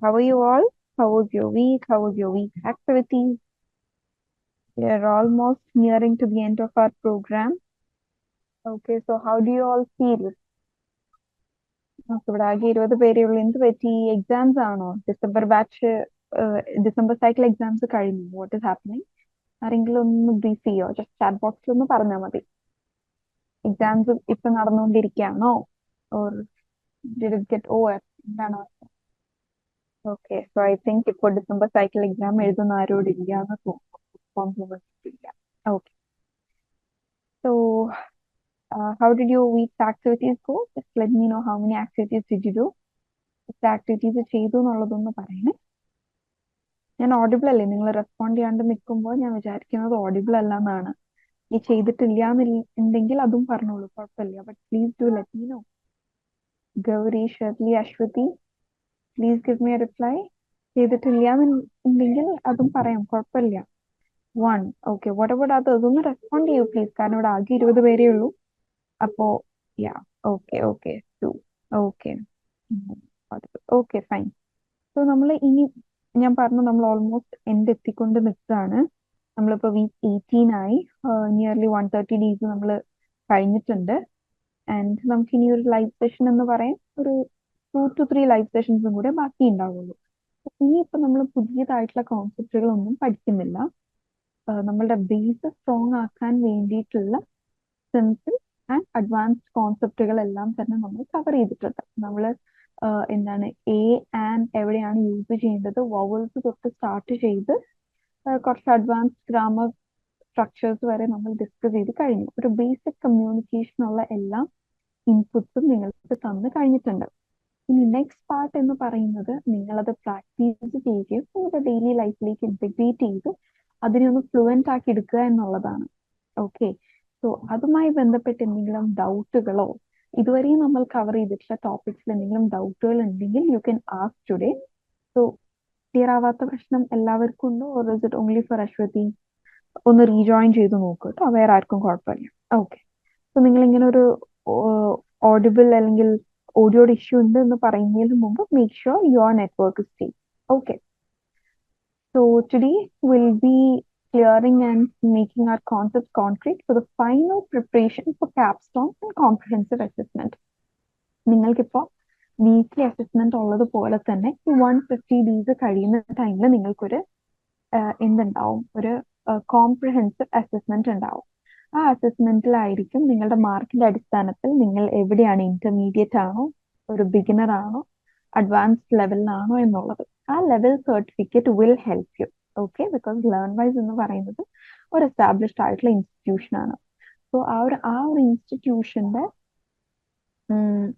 how are you all? How was your week? How was your week activities? We are almost nearing to the end of our program. Okay, so how do you all feel? ഇവിടെ ആകെ 20 പേരേ ഉള്ളൂ. എന്ത് പറ്റി? Exams ആണോ? December cycle exams കഴിഞ്ഞു. What is happening? ആരെങ്കിലും ഒന്ന് ബ്രീഫ് ചെയ്യോ? ജസ്റ്റ് ചാറ്റ് ബോക്സിൽ ഒന്ന് പറഞ്ഞാൽ മതി. എക്സാംസ് ഇപ്പൊ നടന്നുകൊണ്ടിരിക്കുകയാണോ? Or did it get over? എന്താണോ? ഓക്കെ, സോ ഐ തിങ്ക് ഇപ്പോൾ ഡിസംബർ സൈക്കിൾ എക്സാം എഴുതുന്ന ആരോട് ഇല്ല എന്ന് തോന്നുന്നു. Okay. So, how did your week's activities go? Just let me know how many activities did you do. എത്ര ആക്ടിവിറ്റീസ് ചെയ്തു എന്നുള്ളതൊന്ന് പറയണേ. ഞാൻ ഓഡിബിൾ അല്ലേ? നിങ്ങൾ റെസ്പോണ്ട് ചെയ്യാണ്ട് നിൽക്കുമ്പോൾ ഞാൻ വിചാരിക്കുന്നത് ഓഡിബിൾ അല്ല എന്നാണ്. ഈ ചെയ്തിട്ടില്ല എന്നുണ്ടെങ്കിൽ അതും പറഞ്ഞോളൂ, കുഴപ്പമില്ല. But please do let me know. Gauri, Shirley, Ashwathi, please give me a reply. ചെയ്തിട്ടില്ല എന്നുണ്ടെങ്കിൽ അതും പറയാം, കുഴപ്പമില്ല. 1. Okay, what about others? ഒന്ന് റെസ്പോണ്ട് ചെയ്യൂ പ്ലീസ്, കാരണം ഇവിടെ ആകെ 20 പേരേ ഉള്ളൂ. അപ്പോ yeah, okay okay 2. Okay okay fine. So നമ്മൾ ഇനി, ഞാൻ പറഞ്ഞു, നമ്മൾ ഓൾമോസ്റ്റ് എൻഡ് എത്തിക്കൊണ്ട് നിൽക്കുകയാണ്. നമ്മളിപ്പോ വീക്ക് 18 ആയി. നിയർലി 130 ഡേയ്സ് നമ്മൾ കഴിഞ്ഞിട്ടുണ്ട്. ആൻഡ് നമുക്ക് ഇനി ഒരു ലൈവ് സെഷൻ എന്ന് പറയാൻ ഒരു 2 to 3 ലൈവ് സെഷൻസും കൂടെ ബാക്കി ഉണ്ടാവുള്ളൂ. ഇനിയിപ്പോ നമ്മൾ പുതിയതായിട്ടുള്ള കോൺസെപ്റ്റുകളൊന്നും പഠിക്കുന്നില്ല. നമ്മളുടെ ബേസ് സ്ട്രോങ് ആക്കാൻ വേണ്ടിയിട്ടുള്ള സിമ്പിൾ ആൻഡ് അഡ്വാൻസ്ഡ് കോൺസെപ്റ്റുകളെല്ലാം തന്നെ നമ്മൾ കവർ ചെയ്തിട്ടുണ്ട്. നമ്മൾ എന്താണ് എ ആൻഡ് എവിടെയാണ് യൂസ് ചെയ്യേണ്ടത്, വവൽസ് തൊട്ട് സ്റ്റാർട്ട് ചെയ്ത് കുറച്ച് അഡ്വാൻസ്ഡ് ഗ്രാമർ സ്ട്രക്ചേഴ്സ് വരെ നമ്മൾ ഡിസ്കസ് ചെയ്ത് കഴിഞ്ഞു. ഒരു ബേസിക് കമ്മ്യൂണിക്കേഷനുള്ള എല്ലാ ഇൻപുട്സും നിങ്ങൾക്ക് തന്നു കഴിഞ്ഞിട്ടുണ്ട്. ഇനി നെക്സ്റ്റ് പാർട്ട് എന്ന് പറയുന്നത് നിങ്ങളത് പ്രാക്ടീസ് ചെയ്യുകയും നിങ്ങളുടെ ഡെയിലി ലൈഫിലേക്ക് ഇന്റഗ്രേറ്റ് ചെയ്ത് അതിനെ ഒന്ന് ഫ്ലുവൻ്റ് ആക്കി എടുക്കുക എന്നുള്ളതാണ്. ഓക്കെ, സോ അതുമായി ബന്ധപ്പെട്ട് എന്തെങ്കിലും ഡൗട്ടുകളോ ഇതുവരെയും നമ്മൾ കവർ ചെയ്തിട്ടുള്ള ടോപ്പിക്സിൽ എന്തെങ്കിലും ഡൗട്ടുകൾ ഉണ്ടെങ്കിൽ you can ask today. So clear ആവാത്ത പ്രശ്നം എല്ലാവർക്കും ഉണ്ടോ, or is it only for Aswathy? ഒന്ന് റീജോയിൻ ചെയ്ത് നോക്കൂ കേട്ടോ, വേറെ ആർക്കും കുഴപ്പമില്ല. ഓക്കെ, സോ നിങ്ങൾ ഇങ്ങനെ ഒരു ഓഡിബിൾ അല്ലെങ്കിൽ ഓഡിയോയുടെ ഇഷ്യൂ ഉണ്ട് എന്ന് പറയുന്നതിന് മുമ്പ് make sure your network is stable. Okay, so today we'll be clearing and making our concepts concrete for the final preparation for capstone and comprehensive assessment. നിങ്ങൾക്കിപ്പോൾ വീക്ക്ലി അസസ്മെന്റ് ഉള്ളതുപോലെ തന്നെ 150 ഡേയ്സ് കഴിയുന്ന ടൈമിൽ നിങ്ങൾക്കൊരു എന്തുണ്ടാവും, ഒരു കോംപ്രിഹെൻസീവ് അസസ്മെന്റ് ഉണ്ടാവും. ആ അസസ്മെന്റിലായിരിക്കും നിങ്ങളുടെ മാർക്കിന്റെ അടിസ്ഥാനത്തിൽ നിങ്ങൾ എവിടെയാണ്, ഇന്റർമീഡിയറ്റ് ആണോ, ഒരു ബിഗിനർ ആണോ, അഡ്വാൻസ്ഡ് ലെവലിലാണോ എന്നുള്ളത്. ആ level certificate will help you. Okay, because learn wise എന്ന് പറയുന്നത് ഒരു എസ്റ്റാബ്ലിഷ്ഡ് ആയിട്ടുള്ള ഇൻസ്റ്റിറ്റ്യൂഷൻ ആണ്. സോ ആ ഒരു ഇൻസ്റ്റിറ്റ്യൂഷന്റെ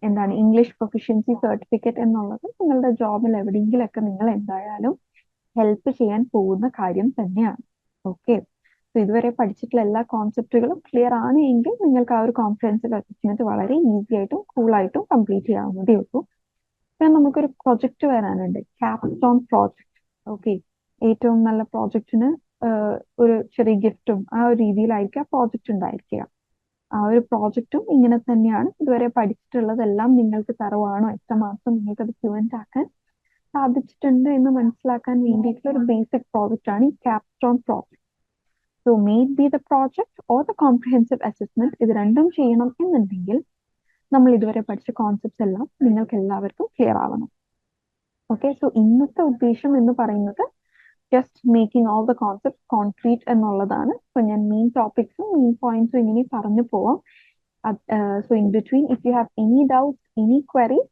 എന്താണ് ഇംഗ്ലീഷ് പ്രൊഫിഷ്യൻസി സർട്ടിഫിക്കറ്റ് എന്നുള്ളത് നിങ്ങളുടെ ജോബിൽ എവിടെയെങ്കിലൊക്കെ നിങ്ങൾ എന്തായാലും ഹെൽപ്പ് ചെയ്യാൻ പോകുന്ന കാര്യം തന്നെയാണ്. ഓക്കെ, സോ ഇതുവരെ പഠിച്ചിട്ടുള്ള എല്ലാ കോൺസെപ്റ്റുകളും ക്ലിയർ ആണ് എങ്കിൽ നിങ്ങൾക്ക് ആ ഒരു കോംപ്രിഹെൻസീവ് അസസ്മെന്റ് വളരെ ഈസി ആയിട്ടും കൂളായിട്ടും കംപ്ലീറ്റ് ചെയ്യാവുന്നതേ ഉള്ളൂ. പിന്നെ നമുക്കൊരു പ്രൊജക്ട് വരാനുണ്ട്, ക്യാപ്സ്റ്റോൺ പ്രോജക്റ്റ്. ഓക്കെ, ഏറ്റവും നല്ല പ്രോജക്റ്റിന് ഒരു ചെറിയ ഗിഫ്റ്റും ആ ഒരു രീതിയിലായിരിക്കും ആ പ്രോജക്റ്റ് ഉണ്ടായിരിക്കുക. ആ ഒരു പ്രോജക്റ്റും ഇങ്ങനെ തന്നെയാണ്. ഇതുവരെ പഠിച്ചിട്ടുള്ളതെല്ലാം നിങ്ങൾക്ക് തരവാണോ, എത്ര മാസം നിങ്ങൾക്ക് അത് ഫ്ലുവൻ്റ് ആക്കാൻ സാധിച്ചിട്ടുണ്ട് എന്ന് മനസ്സിലാക്കാൻ വേണ്ടിയിട്ടുള്ള ഒരു ബേസിക് പ്രോജക്റ്റ് ആണ് ഈ capstone project. So mate B the project or the comprehensive assessment, ഇത് രണ്ടും ചെയ്യണം എന്നുണ്ടെങ്കിൽ നമ്മൾ ഇതുവരെ പഠിച്ച കോൺസെപ്റ്റ്സ് എല്ലാം നിങ്ങൾക്ക് എല്ലാവർക്കും ക്ലിയർ ആവണം. ഓക്കെ, സോ ഇന്നത്തെ ഉദ്ദേശം എന്ന് പറയുന്നത് just making all the concept concrete എന്നുള്ളതാണ്. സോ ഞാൻ മെയിൻ ടോപ്പിക്സും മെയിൻ പോയിന്റ്സും ഇങ്ങനെ പറഞ്ഞു പോവാം. So in between if you have any doubts, any queries,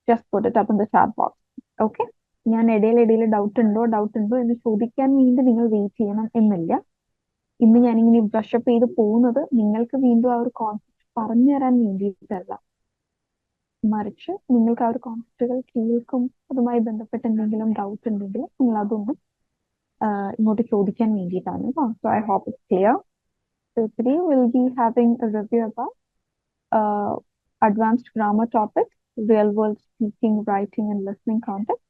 just put it up in the chat box. Okay, ഞാൻ ഇടയിൽ ഡൗട്ട് ഉണ്ടോ എന്ന് ചോദിക്കാൻ വേണ്ടി നിങ്ങൾ വെയിറ്റ് ചെയ്യണം എന്നില്ല. ഇന്ന് ഞാനിങ്ങനെ ബ്രഷപ്പ് ചെയ്ത് പോകുന്നത് നിങ്ങൾക്ക് വീണ്ടും ആ ഒരു കോൺസെപ്റ്റ് പറഞ്ഞു തരാൻ വേണ്ടിയിട്ടല്ല, മറിച്ച് നിങ്ങൾക്ക് ആ ഒരു കോൺസെപ്റ്റുകൾ കേൾക്കും അതുമായി ബന്ധപ്പെട്ട് എന്തെങ്കിലും ഡൗട്ട് ഉണ്ടെങ്കിൽ നിങ്ങൾ അതൊന്ന് ഇങ്ങോട്ട് ചോദിക്കാൻ വേണ്ടിയിട്ടാണ്. So I hope it's clear. So today we'll be having a review about advanced grammar topics, real world speaking, writing and listening content,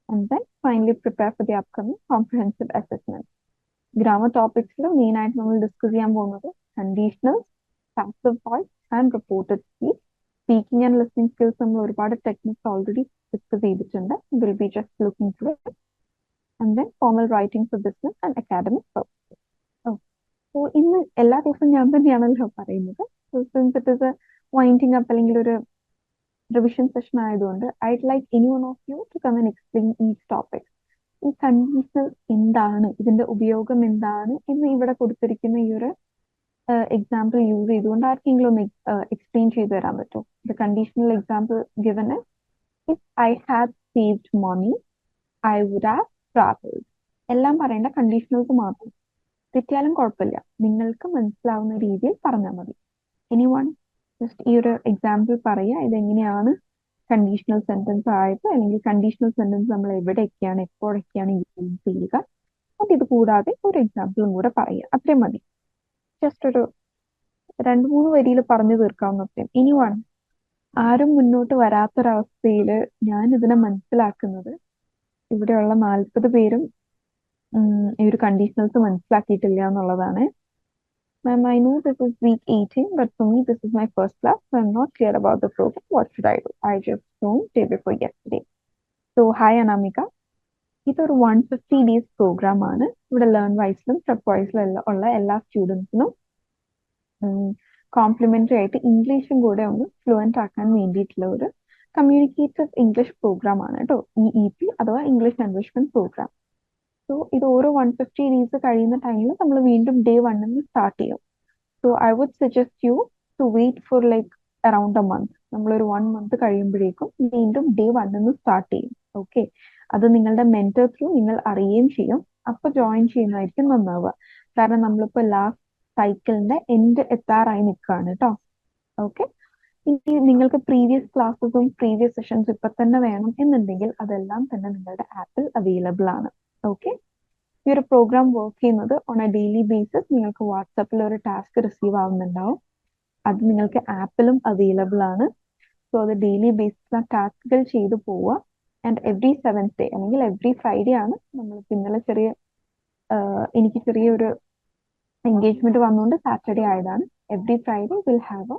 and then finally prepare for the upcoming comprehensive assessment. Grammar topics main ആയിട്ട് നമ്മൾ discuss ചെയ്യാൻ പോകുന്നത് conditional, passive voice and reported speech. Speaking and listening skills നമ്മൾ ഒരുപാട് techniques already discuss ചെയ്തിട്ടുണ്ട്. Will be just looking through and then formal writing for business and academic purpose. So ഇന്ന് എല്ലാ ദിവസവും ഞാൻ തന്നെയാണല്ലോ പറയുന്നത്. So since it is a winding up അല്ലെങ്കിൽ ഒരു റിവിഷൻ സെഷൻ ആയതുകൊണ്ട് I'd like any one of you to come and explain each topic. ഈ കണ്ടീഷണൽ എന്താണ്, ഇതിന്റെ ഉപയോഗം എന്താണ് എന്ന് ഇവിടെ കൊടുത്തിരിക്കുന്ന ഈ ഒരു എക്സാമ്പിൾ യൂസ് ചെയ്തുകൊണ്ട് ആർക്കെങ്കിലും ഒന്ന് എക്സ്പ്ലെയിൻ ചെയ്തു തരാൻ പറ്റുമോ? The conditional example given is if I had saved money I would have travelled. എല്ലാം പറയേണ്ട, കണ്ടീഷണൽസ് മാത്രം. തെറ്റിയാലും കുഴപ്പമില്ല, നിങ്ങൾക്ക് മനസ്സിലാവുന്ന രീതിയിൽ പറഞ്ഞാൽ മതി. എനി വൺ ജസ്റ്റ് ഈ ഒരു എക്സാമ്പിൾ പറയുക, ഇതെങ്ങനെയാണ് കണ്ടീഷണൽ സെന്റൻസ് ആയത്, അല്ലെങ്കിൽ കണ്ടീഷണൽ സെന്റൻസ് നമ്മൾ എവിടെയൊക്കെയാണ് എപ്പോഴൊക്കെയാണ് യൂസ് ചെയ്യുക, അത് ഇത് കൂടാതെ ഒരു എക്സാമ്പിളും കൂടെ പറയുക. അത്രയും മതി. ജസ്റ്റ് ഒരു 2-3 വരിയിൽ പറഞ്ഞു തീർക്കാവുന്ന. ഇനി വൺ ആരും മുന്നോട്ട് വരാത്തൊരവസ്ഥയിൽ ഞാൻ ഇതിനെ മനസ്സിലാക്കുന്നത് ഇവിടെയുള്ള 40 പേരും ഈ ഒരു കണ്ടീഷണൽസ് മനസ്സിലാക്കിയിട്ടില്ല എന്നുള്ളതാണ്. Ma'am, I know this is week 18, but for me this is my first class, so I'm not clear about the program. What should I do? I just joined day before yesterday. So, hi Anamika. ഇതൊരു 150 days programme ആണ്. ഇവിടെ learn വൈസിലും prep വൈസിലും ഉള്ള എല്ലാ സ്റ്റുഡൻസിനും complementary ആയിട്ട് ഇംഗ്ലീഷും കൂടെ ഒന്ന് fluent ആക്കാൻ വേണ്ടിയിട്ടുള്ള ഒരു കമ്മ്യൂണിക്കേറ്റീവ് ഇംഗ്ലീഷ് പ്രോഗ്രാം ആണ് കേട്ടോ, EEP അഥവാ ഇംഗ്ലീഷ് എൻറിച്ച്മെന്റ് പ്രോഗ്രാം. സോ ഇത് ഓരോ 150 ഡേയ്സ് കഴിയുന്ന ടൈമിൽ നമ്മൾ വീണ്ടും day 1 നിന്ന് സ്റ്റാർട്ട് ചെയ്യും. So I would suggest you to wait for like around a month. നമ്മളൊരു 1 month കഴിയുമ്പോഴേക്കും വീണ്ടും day 1 നിന്ന് സ്റ്റാർട്ട് ചെയ്യും. ഓക്കെ, അത് നിങ്ങളുടെ മെന്റർ ത്രൂ നിങ്ങൾ അറിയുകയും ചെയ്യും. അപ്പൊ ജോയിൻ ചെയ്യുന്നതായിരിക്കും നന്നാവുക. കാരണം നമ്മളിപ്പോ ലാസ്റ്റ് സൈക്കിളിന്റെ എൻഡ് എത്താറായി നിൽക്കുകയാണ് കേട്ടോ. ഓക്കെ, ഇനി നിങ്ങൾക്ക് പ്രീവിയസ് ക്ലാസ്സസും പ്രീവിയസ് സെഷൻസും ഇപ്പൊ തന്നെ വേണം എന്നുണ്ടെങ്കിൽ അതെല്ലാം തന്നെ നിങ്ങളുടെ ആപ്പിൽ അവൈലബിൾ ആണ്. ഓക്കെ, ഈ ഒരു പ്രോഗ്രാം വർക്ക് ചെയ്യുന്നത് ഓൺ എ ഡെയിലി ബേസിസ്. നിങ്ങൾക്ക് വാട്സാപ്പിൽ ഒരു ടാസ്ക് റിസീവ് ആവുന്നുണ്ടാവും, അത് നിങ്ങൾക്ക് ആപ്പിലും അവൈലബിൾ ആണ്. സോ അത് ഡെയിലി ബേസിസ് ആ ടാസ്കുകൾ ചെയ്തു പോവുക. ആൻഡ് എവറി 7th ഡേ അല്ലെങ്കിൽ എവറി ഫ്രൈഡേ ആണ്. നമ്മൾ ഇന്നലെ എനിക്ക് ചെറിയൊരു എൻഗേജ്മെന്റ് വന്നുകൊണ്ട് സാറ്റർഡേ ആയതാണ്. Every Friday will have a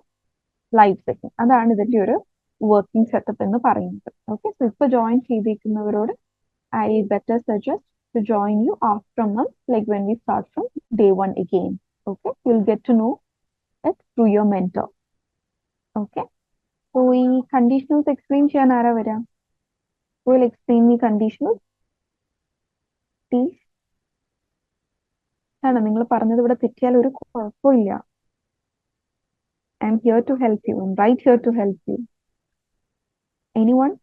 live session. അതാണ് ഇതിന്റെ ഒരു വർക്കിംഗ് സെറ്റപ്പ് എന്ന് പറയുന്നത്. ഓക്കെ, സോ ഇപ്പൊ ജോയിൻ ചെയ്തിരിക്കുന്നവരോട് I better suggest to join you after a month, like when we start from day 1 again. Okay, you'll get to know it through your mentor. Okay, so ഈ conditionals explain ചെയ്യാൻ ആരാ വരാ? Who will explain the conditionals? Please. ആണ് നിങ്ങൾ പറഞ്ഞത് ഇവിടെ തെറ്റിയാൽ ഒരു കുഴപ്പമില്ല. I am here to help you. I'm right here to help you. Anyone?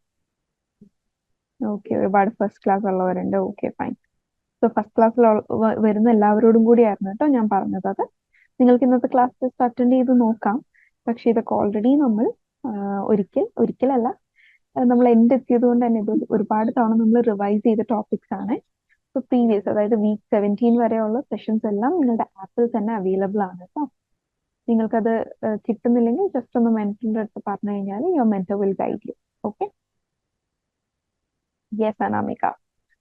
Okay, ഒരുപാട് ഫസ്റ്റ് ക്ലാസ് ഉള്ളവരുണ്ട്. Okay, fine. സോ ഫസ്റ്റ് ക്ലാസ്സിൽ വരുന്ന എല്ലാവരോടും കൂടിയായിരുന്നു കേട്ടോ ഞാൻ പറഞ്ഞത്. അത് നിങ്ങൾക്ക് ഇന്നത്തെ ക്ലാസ് ജസ്റ്റ് അറ്റൻഡ് ചെയ്ത് നോക്കാം. പക്ഷെ ഇതൊക്കെ ഓൾറെഡി നമ്മൾ ഒരിക്കലല്ല, നമ്മൾ എൻഡ് എത്തിയത് കൊണ്ട് തന്നെ ഇത് ഒരുപാട് തവണ നമ്മൾ റിവൈസ് ചെയ്ത ടോപ്പിക്സ് ആണ്. സോ പ്രീവിയസ്, അതായത് week 17 വരെയുള്ള സെഷൻസ് എല്ലാം നിങ്ങളുടെ ആപ്പിൽ തന്നെ അവൈലബിൾ ആണ് കേട്ടോ. നിങ്ങൾക്കത് കിട്ടുന്നില്ലെങ്കിൽ ജസ്റ്റ് ഒന്ന് മെന്ററിന്റെ അടുത്ത് പറഞ്ഞു കഴിഞ്ഞാൽ your mentor will guide you. Okay, yes Anamika.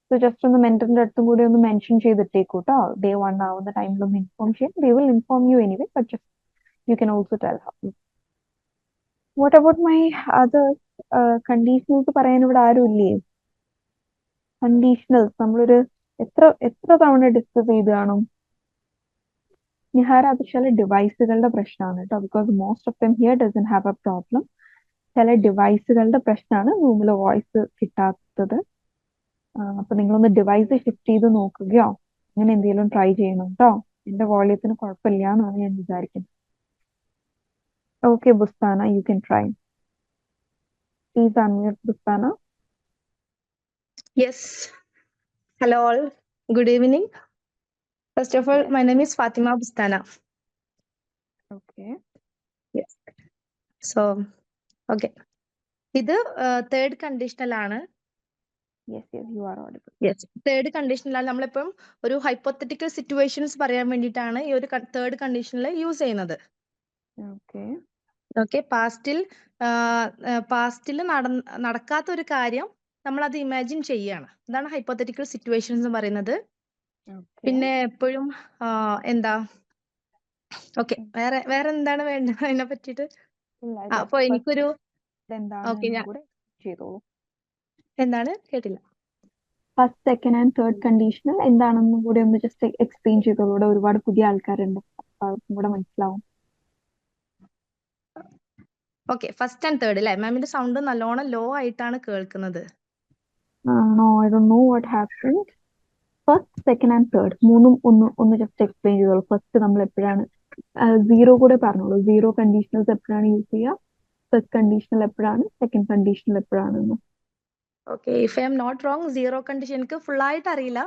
So just ഒന്ന് മെന്ററിന്റെ അടുത്തും കൂടി ഒന്ന് മെൻഷൻ ചെയ്തിട്ടേക്കൂ കേട്ടോ. day 1 ആവുന്ന ടൈമിൽ ഒന്ന് ഇൻഫോം ചെയ്യാം. They will inform you anyway, but just you can also tell her. What about my others? Conditionals പറയാൻ ഇവിടെ ആരും ഇല്ലേ? കണ്ടീഷണൽസ് നമ്മളൊരു എത്ര തവണ ഡിസ്കസ് ചെയ്ത് കാണും? നിഹാര, അത് ചില ഡിവൈസുകളുടെ പ്രശ്നമാണ് കേട്ടോ. Because most of them here doesn't have A problem. ചില ഡിവൈസുകളുടെ പ്രശ്നമാണ് റൂമിൽ വോയിസ് കിട്ടാത്തത്. അപ്പൊ നിങ്ങളൊന്ന് ഡിവൈസ് ഷിഫ്റ്റ് ചെയ്ത് നോക്കുകയോ അങ്ങനെ എന്തെങ്കിലും ട്രൈ ചെയ്യണം കേട്ടോ. എന്റെ വോളിയത്തിന് കുഴപ്പമില്ല എന്നാണ് ഞാൻ വിചാരിക്കുന്നത്. Okay Bustana, you can try. Please unmute Bustana. Yes. Hello all. Good evening. First of all, Yes. my name is Fatima Bustana. Okay. Yes. So, okay. ഇത് തേർഡ് കണ്ടീഷണൽ ആണ്. Yes, yes, you are audible. Yes, third കണ്ടീഷണലാണ്. നമ്മളിപ്പം ഒരു hypothetical situations പറയാൻ വേണ്ടിയിട്ടാണ് ഈ ഒരു third conditional use ചെയ്യുന്നത്. Okay. ഓക്കെ, പാസ്റ്റിൽ നടക്കാത്ത ഒരു കാര്യം നമ്മൾ അത് ഇമാജിൻ ചെയ്യാണ്. അതാണ് ഹൈപ്പോത്തറ്റിക്കൽ സിറ്റുവേഷൻസ് എന്ന് പറയുന്നത്. Okay. പിന്നെ എപ്പോഴും എന്താ, ഓക്കെ, വേറെ എന്താണ് വേണ്ടത് അതിനെ പറ്റിയിട്ട്? ഇല്ല, അപ്പൊ just എനിക്കൊരു first എന്താണ് ഓക്കെ എന്നും കൂടെ ചെയ്തോളൂ. എന്താണ് കേട്ടില്ല? First, second and third conditional എന്താണെന്നും കൂടി ഒന്ന് ജസ്റ്റ് എക്സ്പ്ലെയിൻ ചെയ്തോളൂ. ഇവിടെ ഒരുപാട് പുതിയ ആൾക്കാരുണ്ട്, അപ്പൊ അവർക്കും കൂടെ മനസ്സിലാവും. ഓക്കെ, ഫസ്റ്റ് ആൻഡ് തേർഡ് അല്ലേ? മാമിന്റെ സൗണ്ട് നല്ലോണം ലോ ആയിട്ടാണ് കേൾക്കുന്നത്. ആണോ? I don't know what happen. First, second and third മൂന്നും ഒന്ന് ജസ്റ്റ് എക്സ്പ്ലെയിൻ ചെയ്തോളൂ. ഫസ്റ്റ് നമ്മൾ എപ്പോഴാണ് സീറോ കൂടെ പറഞ്ഞോളൂ. സീറോ കണ്ടീഷണൽസ് എപ്പോഴാണ് യൂസ് ചെയ്യുക, ഫസ്റ്റ് കണ്ടീഷണൽ എപ്പോഴാണ്, സെക്കൻഡ് കണ്ടീഷണൽ എപ്പോഴാണെന്ന്. Okay, if I am not wrong, zero condition എനിക്ക് ഫുൾ ആയിട്ട് അറിയില്ല.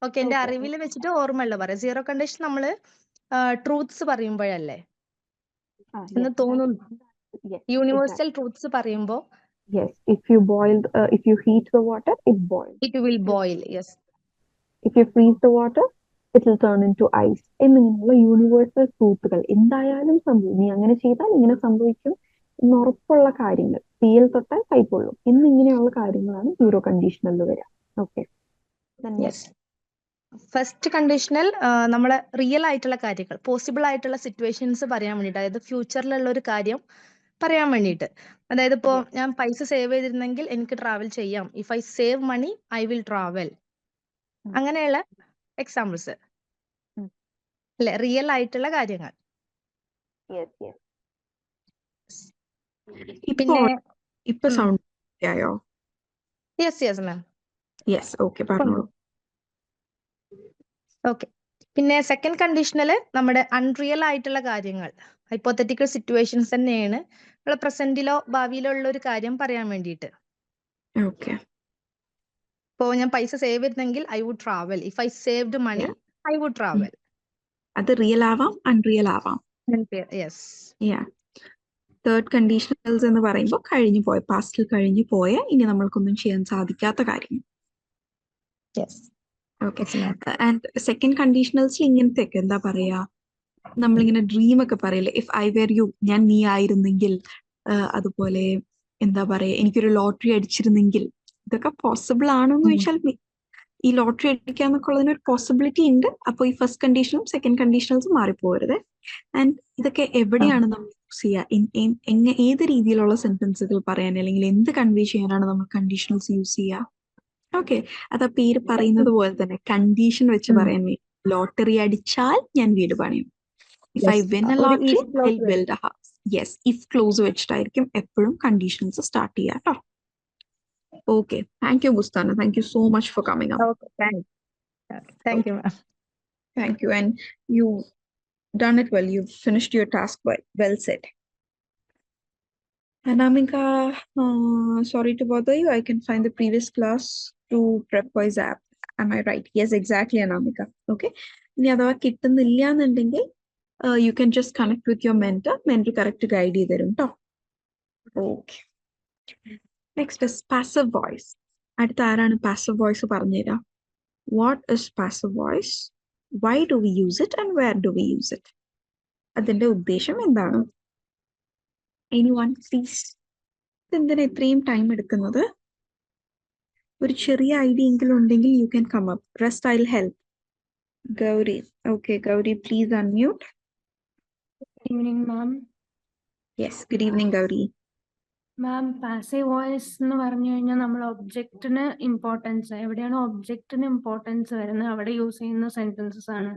ഓക്കെ, എന്റെ Okay. അറിവിൽ വെച്ചിട്ട് ഓർമ്മയുള്ള പറയാം. സീറോ കണ്ടീഷൻ നമ്മള് ട്രൂത്ത്സ് പറയുമ്പോഴല്ലേ എന്ന് തോന്നുന്നു. Yes, universal exactly. ട്രൂത്ത്സ് പറയുമ്പോൾ Yes, if you heat the water, it boils. It will boil. Yes. If you freeze the water, it will turn into ice. എന്നിങ്ങനെയുള്ള യൂണിവേഴ്സൽ ട്രൂത്തുകൾ എന്തായാലും സംഭവിക്കും. നീ അങ്ങനെ ചെയ്താൽ ഇങ്ങനെ സംഭവിക്കും എന്ന് ഉറപ്പുള്ള കാര്യങ്ങൾ, തീയിൽ തൊട്ടാൽ കൈപ്പൊള്ളും എന്നിങ്ങനെയുള്ള കാര്യങ്ങളാണ് സീറോ കണ്ടീഷണലിൽ വരിക. ഓക്കെ. യെസ്. ഫസ്റ്റ് കണ്ടീഷണൽ നമ്മളെ റിയൽ ആയിട്ടുള്ള കാര്യങ്ങൾ, പോസിബിൾ ആയിട്ടുള്ള സിറ്റുവേഷൻസ് പറയാൻ വേണ്ടിയിട്ട്, അതായത് ഫ്യൂച്ചറിലുള്ള ഒരു കാര്യം പറയാൻ വേണ്ടിയിട്ട്. അതായത് ഇപ്പോ ഞാൻ പൈസ സേവ് ചെയ്തിരുന്നെങ്കിൽ എനിക്ക് ട്രാവൽ ചെയ്യാം. If I save money I will travel. അങ്ങനെയുള്ള എക്സാമ്പിൾസ് അല്ലെ, റിയൽ ആയിട്ടുള്ള കാര്യങ്ങൾ. പിന്നെ ഇപ്പൊ സൗണ്ട് ആയോ? Yes yes ma'am. Yes, okay, പറഞ്ഞോളൂ. ഓക്കെ, പിന്നെ സെക്കൻഡ് കണ്ടീഷണല് നമ്മുടെ അൺറിയൽ ആയിട്ടുള്ള കാര്യങ്ങൾ, ഹൈപ്പോത്തറ്റിക്കൽ സിറ്റുവേഷൻസ് തന്നെയാണ് നമ്മളെ പ്രസന്റിലോ ഭാവിയിലോ ഉള്ള ഒരു കാര്യം പറയാൻ വേണ്ടിയിട്ട്. ഓക്കെ. ഇപ്പോ ഞാൻ പൈസ സേവ് ചെയ്തെങ്കിൽ I would travel. If I saved money I would travel. അത് റിയൽ ആവാം, അൺറിയൽ ആവാം. യെസ്. തേർഡ് കണ്ടീഷണൽസ് എന്ന് പറയുമ്പോൾ കഴിഞ്ഞു പോയ, പാസ്റ്റിൽ കഴിഞ്ഞു പോയ, ഇനി നമ്മൾക്കൊന്നും ചെയ്യാൻ സാധിക്കാത്ത കാര്യം. ഓക്കെ. ആൻഡ് സെക്കൻഡ് കണ്ടീഷണൽസിൽ ഇങ്ങനത്തെ ഒക്കെ എന്താ പറയാ, നമ്മളിങ്ങനെ ഡ്രീം ഒക്കെ പറയില്ലേ, ഇഫ് ഐ വെർ യു, ഞാൻ നീ ആയിരുന്നെങ്കിൽ, അതുപോലെ എന്താ പറയാ, എനിക്കൊരു ലോട്ടറി അടിച്ചിരുന്നെങ്കിൽ, ഇതൊക്കെ പോസിബിൾ ആണോ എന്ന് ചോദിച്ചാൽ ഈ ലോട്ടറി അടിക്കാന്നൊക്കെ ഉള്ളതിന് ഒരു പോസിബിലിറ്റി ഉണ്ട്. അപ്പോൾ ഈ ഫസ്റ്റ് കണ്ടീഷനും സെക്കൻഡ് കണ്ടീഷണൽസും മാറിപ്പോകരുത്. ആൻഡ് ഇതൊക്കെ എവിടെയാണ് നമ്മൾ യൂസ് ചെയ്യുക, ഏത് രീതിയിലുള്ള സെന്റൻസുകൾ പറയാൻ, അല്ലെങ്കിൽ എന്ത് കൺവേ ചെയ്യാനാണ് നമ്മൾ കണ്ടീഷണൽസ് യൂസ് ചെയ്യുക? ഓക്കെ, അത് ആ പേര് പറയുന്നത് പോലെ തന്നെ കണ്ടീഷൻ വെച്ച് പറയാൻ വേണ്ടി, ലോട്ടറി അടിച്ചാൽ ഞാൻ വീട് പണിയും. If I win a lottery I will build a house. Yes, if clause വെച്ചിട്ടായിരിക്കും എപ്പോഴും കണ്ടീഷൻസ് സ്റ്റാർട്ട് ചെയ്യുക കേട്ടോ. Okay, thank you, Bustana. Thank you so much for coming up. Okay, thank you, ma'am. Thank you, and you've done it well. You've finished your task well. Well said. Anamika, sorry to bother you. I can find the previous class to PrepWise app. Am I right? Yes, exactly, Anamika. Okay. ഇനി അഥവാ കിട്ടുന്നില്ല എന്നുണ്ടെങ്കിൽ you can just connect with your mentor. Mentor correct guide ചെയ്തു തരും കേട്ടോ. Okay. Next is passive voice. അടുത്ത ആരാണ് passive voice പറഞ്ഞുതരാം? What is passive voice? Why do we use it and where do we use it? അതിന്റെ ഉദ്ദേശം എന്താണ്? Anyone, please? എന്തിനാ ഇത്രയും ടൈം എടുക്കുന്നത്? ഒരു ചെറിയ ഐഡിയ എങ്കിലും ഉണ്ടെങ്കിൽ you can come up. Rest I'll help. Gauri. Okay, Gauri, please unmute. Good evening, ma'am. Yes, good evening, Gauri. Ma'am, passive voice എന്ന് പറഞ്ഞു കഴിഞ്ഞാൽ നമ്മൾ ഒബ്ജക്റ്റിന് ഇമ്പോർട്ടൻസ്, എവിടെയാണോ ഒബ്ജക്റ്റിന് ഇമ്പോർട്ടൻസ് വരുന്നത് അവിടെ യൂസ് ചെയ്യുന്ന സെന്റൻസസ് ആണ്.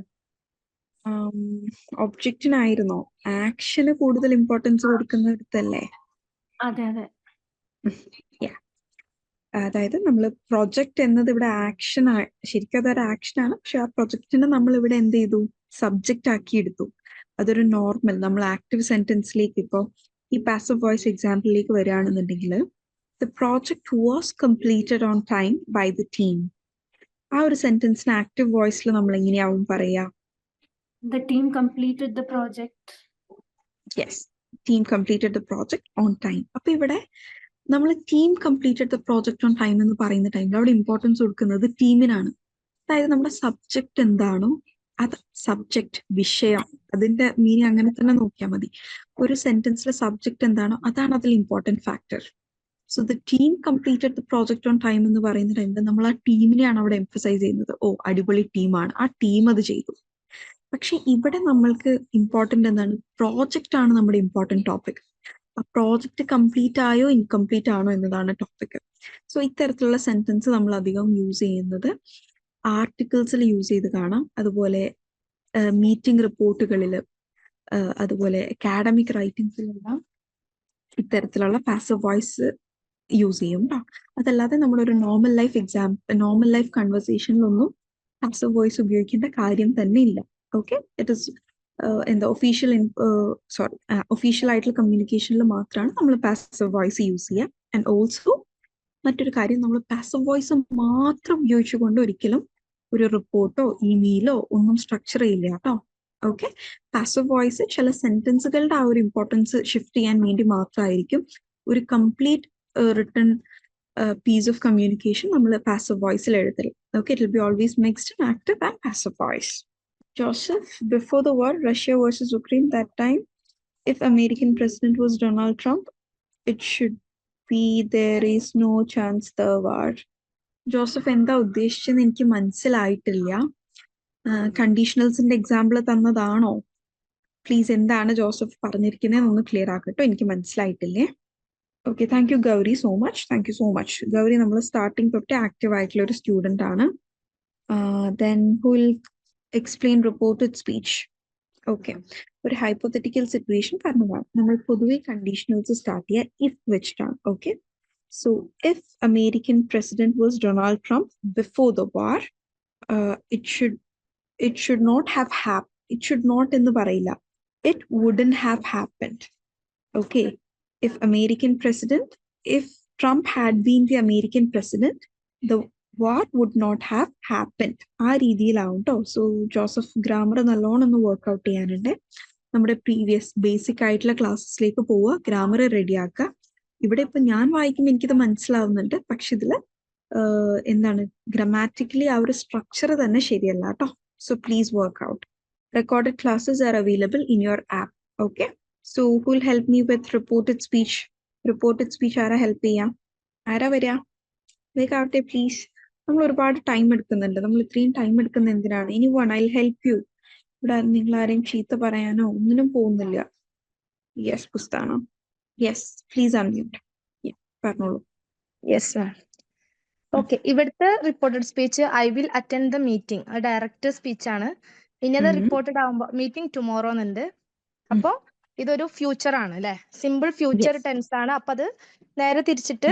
ഒബ്ജക്റ്റിനായിരുന്നോ? ആക്ഷന് കൂടുതൽ ഇമ്പോർട്ടൻസ് കൊടുക്കുന്നിടത്തല്ലേ? അതെ അതെ. അതായത് നമ്മൾ പ്രൊജക്ട് എന്നത് ഇവിടെ ആക്ഷൻ, ശരിക്കും അതൊരു ആക്ഷനാണ്. പക്ഷെ ആ പ്രൊജക്റ്റിനെ നമ്മൾ ഇവിടെ എന്ത് ചെയ്തു, സബ്ജക്റ്റ് ആക്കി എടുത്തു. അതൊരു നോർമൽ നമ്മൾ ആക്റ്റീവ് സെന്റൻസിലേക്ക്, ഇപ്പോൾ ഈ പാസീവ് വോയിസ് എക്സാമ്പിളിലേക്ക് വരികയാണെന്നുണ്ടെങ്കിൽ, the project was completed on time by the team. ആ ഒരു സെന്റൻസിന് ആക്റ്റീവ് വോയിസിൽ നമ്മൾ എങ്ങനെയാവും പറയാ? The team completed the project. Yes, team completed the project on time. അപ്പൊ ഇവിടെ നമ്മൾ team completed the project on time എന്ന് പറയുന്ന ടൈമിൽ അവിടെ ഇമ്പോർട്ടൻസ് കൊടുക്കുന്നത് ടീമിനാണ്. അതായത് നമ്മുടെ സബ്ജക്റ്റ് എന്താണോ അത്, സബ്ജക്റ്റ് വിഷയം, അതിന്റെ മീനിങ് അങ്ങനെ തന്നെ നോക്കിയാൽ മതി. ഒരു സെന്റൻസിലെ സബ്ജക്റ്റ് എന്താണോ അതാണ് അതിൽ important factor. So the team completed the project on time എന്ന് പറയുന്ന ടൈമിൽ നമ്മൾ ആ ടീമിനെയാണ് അവിടെ എംഫസൈസ് ചെയ്യുന്നത്. ഓ, അടിപൊളി ടീമാണ്, ആ ടീം അത് ചെയ്തു. പക്ഷെ ഇവിടെ നമ്മൾക്ക് ഇമ്പോർട്ടൻ്റ് എന്താണ്? പ്രോജക്റ്റ് ആണ് നമ്മുടെ ഇമ്പോർട്ടൻറ്റ് ടോപ്പിക്. ആ പ്രോജക്റ്റ് കംപ്ലീറ്റ് ആയോ ഇൻകംപ്ലീറ്റ് ആണോ എന്നതാണ് ടോപ്പിക്. സോ ഇത്തരത്തിലുള്ള സെന്റൻസ് നമ്മൾ അധികം യൂസ് ചെയ്യുന്നത് ആർട്ടിക്കിൾസിൽ യൂസ് ചെയ്ത് കാണാം, അതുപോലെ മീറ്റിംഗ് റിപ്പോർട്ടുകളിൽ, അതുപോലെ അക്കാഡമിക് റൈറ്റിംഗ്സിലെല്ലാം ഇത്തരത്തിലുള്ള പാസീവ് വോയിസ് യൂസ് ചെയ്യും കേട്ടോ. അതല്ലാതെ നമ്മളൊരു നോർമൽ ലൈഫ് കൺവെർസേഷനിലൊന്നും പാസീവ് വോയിസ് ഉപയോഗിക്കേണ്ട കാര്യം തന്നെ ഇല്ല. ഓക്കെ, ഇറ്റ് ഇസ് എന്താ ഒഫീഷ്യൽ ആയിട്ടുള്ള കമ്മ്യൂണിക്കേഷനിൽ മാത്രമാണ് നമ്മൾ പാസീവ് വോയിസ് യൂസ് ചെയ്യുക. ആൻഡ് ഓൾസോ മറ്റൊരു കാര്യം, നമ്മൾ പാസീവ് വോയിസ് മാത്രം ഉപയോഗിച്ചുകൊണ്ട് ഒരിക്കലും ഒരു റിപ്പോർട്ടോ ഇമെയിലോ ഒന്നും സ്ട്രക്ചർ ചെയ്യില്ല കേട്ടോ. ഓക്കെ, പാസീവ് വോയിസ് ചില സെന്റൻസുകളുടെ ആ ഒരു ഇമ്പോർട്ടൻസ് ഷിഫ്റ്റ് ചെയ്യാൻ വേണ്ടി മാത്രമായിരിക്കും. ഒരു complete written piece of communication നമ്മൾ പാസീവ് വോയിസിൽ എഴുതൽ. Okay, it will be always mixed and active and passive voice. Joseph, before the war, Russia versus Ukraine, that time, if American president was Donald Trump, it should be there is no chance the war. Joseph എന്താ ഉദ്ദേശിച്ചെന്ന് എനിക്ക് മനസ്സിലായിട്ടില്ല. കണ്ടീഷണൽസിന്റെ example തന്നതാണോ? Please എന്താണ് Joseph പറഞ്ഞിരിക്കുന്നത് ഒന്ന് clear ആക്കട്ടോ, എനിക്ക് മനസ്സിലായിട്ടില്ലേ. Okay, thank you Gauri so much. Thank you so much Gauri. നമ്മൾ സ്റ്റാർട്ടിങ് തൊട്ട് ആക്റ്റീവ് ആയിട്ടുള്ള ഒരു സ്റ്റുഡന്റ് ആണ്. Then who will explain reported speech. Okay, ഒരു ഹൈപ്പോത്തറ്റിക്കൽ സിറ്റുവേഷൻ പറഞ്ഞതാണ്. നമ്മൾ പൊതുവെ കണ്ടീഷണൽസ് സ്റ്റാർട്ട് ചെയ്യുക ഇഫ് വെച്ചിട്ടാണ്. Okay, so if American president was Donald Trump before the war, it should not have happened. It should not എന്ന് പറയില്ല, it wouldn't have happened. Okay, if Trump had been the American president, the war would not have happened. ആ രീതിയിലാവും കേട്ടോ. So Joseph grammar നല്ലോണം ഒന്ന് workout ചെയ്യാനുണ്ട്. നമ്മുടെ previous basic ആയിട്ടുള്ള ക്ലാസ്സസിലേക്ക് പോവുക, ഗ്രാമർ റെഡിയാക്കുക. ഇവിടെ ഇപ്പൊ ഞാൻ വായിക്കുമ്പോൾ എനിക്കിത് മനസ്സിലാവുന്നുണ്ട്, പക്ഷെ ഇതില് എന്താണ് ഗ്രാമാറ്റിക്കലി ആ ഒരു സ്ട്രക്ചർ തന്നെ ശരിയല്ല കേട്ടോ. So please work out. Recorded classes are available in your app. Okay, so who will help me with reported speech? Reported speech ആരാ ഹെൽപ്പ് ചെയ്യാം? ആരാ വരിക? വേഗാവട്ടെ പ്ലീസ്. നമ്മൾ ഒരുപാട് ടൈം എടുക്കുന്നുണ്ട്. നമ്മൾ ഇത്രയും ടൈം എടുക്കുന്ന എന്തിനാണ്? ഇനി വൺ ഐ ഹെൽപ്പ് യു. ഇവിടെ നിങ്ങൾ ആരെയും ചീത്ത പറയാനോ ഒന്നിനും പോകുന്നില്ല. യെസ് പുസ്തകം. Yes, please unmute. പറഞ്ഞോളൂ. Yes ma'am. ഓക്കെ, ഇവിടുത്തെ reported speech I will attend the meeting, direct speech ആണ്. ഇനി അത് റിപ്പോർട്ടഡ് ആവുമ്പോ മീറ്റിംഗ് ടുമോറോ എന്നുണ്ട്. അപ്പൊ ഇതൊരു ഫ്യൂച്ചർ ആണ് അല്ലെ, സിമ്പിൾ ഫ്യൂച്ചർ ടെൻസ് ആണ്. അപ്പൊ അത് നേരെ തിരിച്ചിട്ട്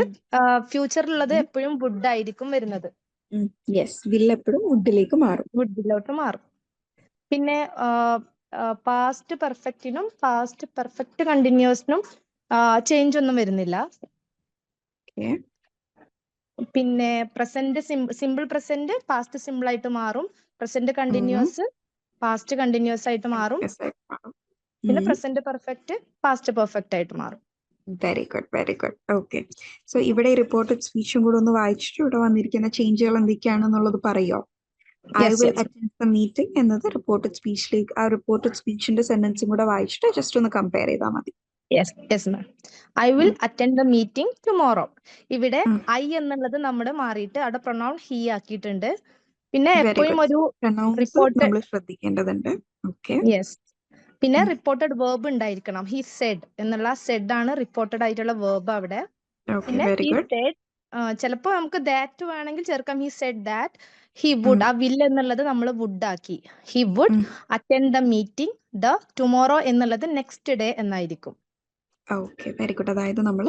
ഫ്യൂച്ചറിലുള്ളത് എപ്പോഴും വുഡ് ആയിരിക്കും വരുന്നത്. വിൽ എപ്പോഴും വുഡിലേക്ക് മാറും, വുഡിലോട്ട് മാറും. പിന്നെ പാസ്റ്റ് പെർഫെക്റ്റിനും പാസ്റ്റ് പെർഫെക്റ്റ് കണ്ടിന്യൂസിനും ചേഞ്ച് ഒന്നും വരുന്നില്ല. പിന്നെ present simple present past simple ആയിട്ട് മാറും. പ്രസന്റ് കണ്ടിന്യൂസ് പാസ്റ്റ് കണ്ടിന്യൂസ് ആയിട്ട് മാറും. പിന്നെ പ്രസന്റ് പെർഫെക്റ്റ് പാസ്റ്റ് പെർഫെക്റ്റ് ആയിട്ട് മാറും. Very good, very good. Okay, so ഇവിടെ റിപ്പോർട്ടഡ് സ്പീച്ചും കൂടെ ഒന്ന് വായിച്ചിട്ട് ഇവിടെ വന്നിരിക്കുന്ന ചേഞ്ചുകൾ എന്തൊക്കെയാണെന്നുള്ളത് പറയോ? I will attend the meeting എന്നത് റിപ്പോർട്ടഡ് സ്പീച്ചിലേക്ക്, ആ റിപ്പോർട്ടഡ് സ്പീച്ചിന്റെ സെന്റൻസും കൂടെ വായിച്ചിട്ട് ജസ്റ്റ് ഒന്ന് കമ്പയർ ചെയ്താൽ മതി. Yes ma'am. I will attend the meeting tomorrow. ഇവിടെ ഐ എന്നുള്ളത് നമ്മുടെ മാറിയിട്ട് അവിടെ പ്രൊനൗൺ ഹി ആക്കിയിട്ടുണ്ട്. പിന്നെ എപ്പോഴും ഒരു റിപ്പോർട്ട് നമ്മൾ ശ്രദ്ധിക്കേണ്ടതുണ്ട്. യെസ്. പിന്നെ റിപ്പോർട്ടഡ് വേർബ് ഉണ്ടായിരിക്കണം. ഹി സെഡ് എന്നുള്ള സെഡ് ആണ് റിപ്പോർട്ടഡ് ആയിട്ടുള്ള വേർബ് അവിടെ. പിന്നെ ഹി സെഡ്, ചിലപ്പോ നമുക്ക് ദാറ്റ് വേണമെങ്കിൽ ചേർക്കാം. He said that he would, ആ വിൽ എന്നുള്ളത് നമ്മൾ വുഡ് ആക്കി. He would attend the meeting the tomorrow എന്നുള്ളത് നെക്സ്റ്റ് ഡേ എന്നായിരിക്കും. Okay, very good. അതായത് നമ്മൾ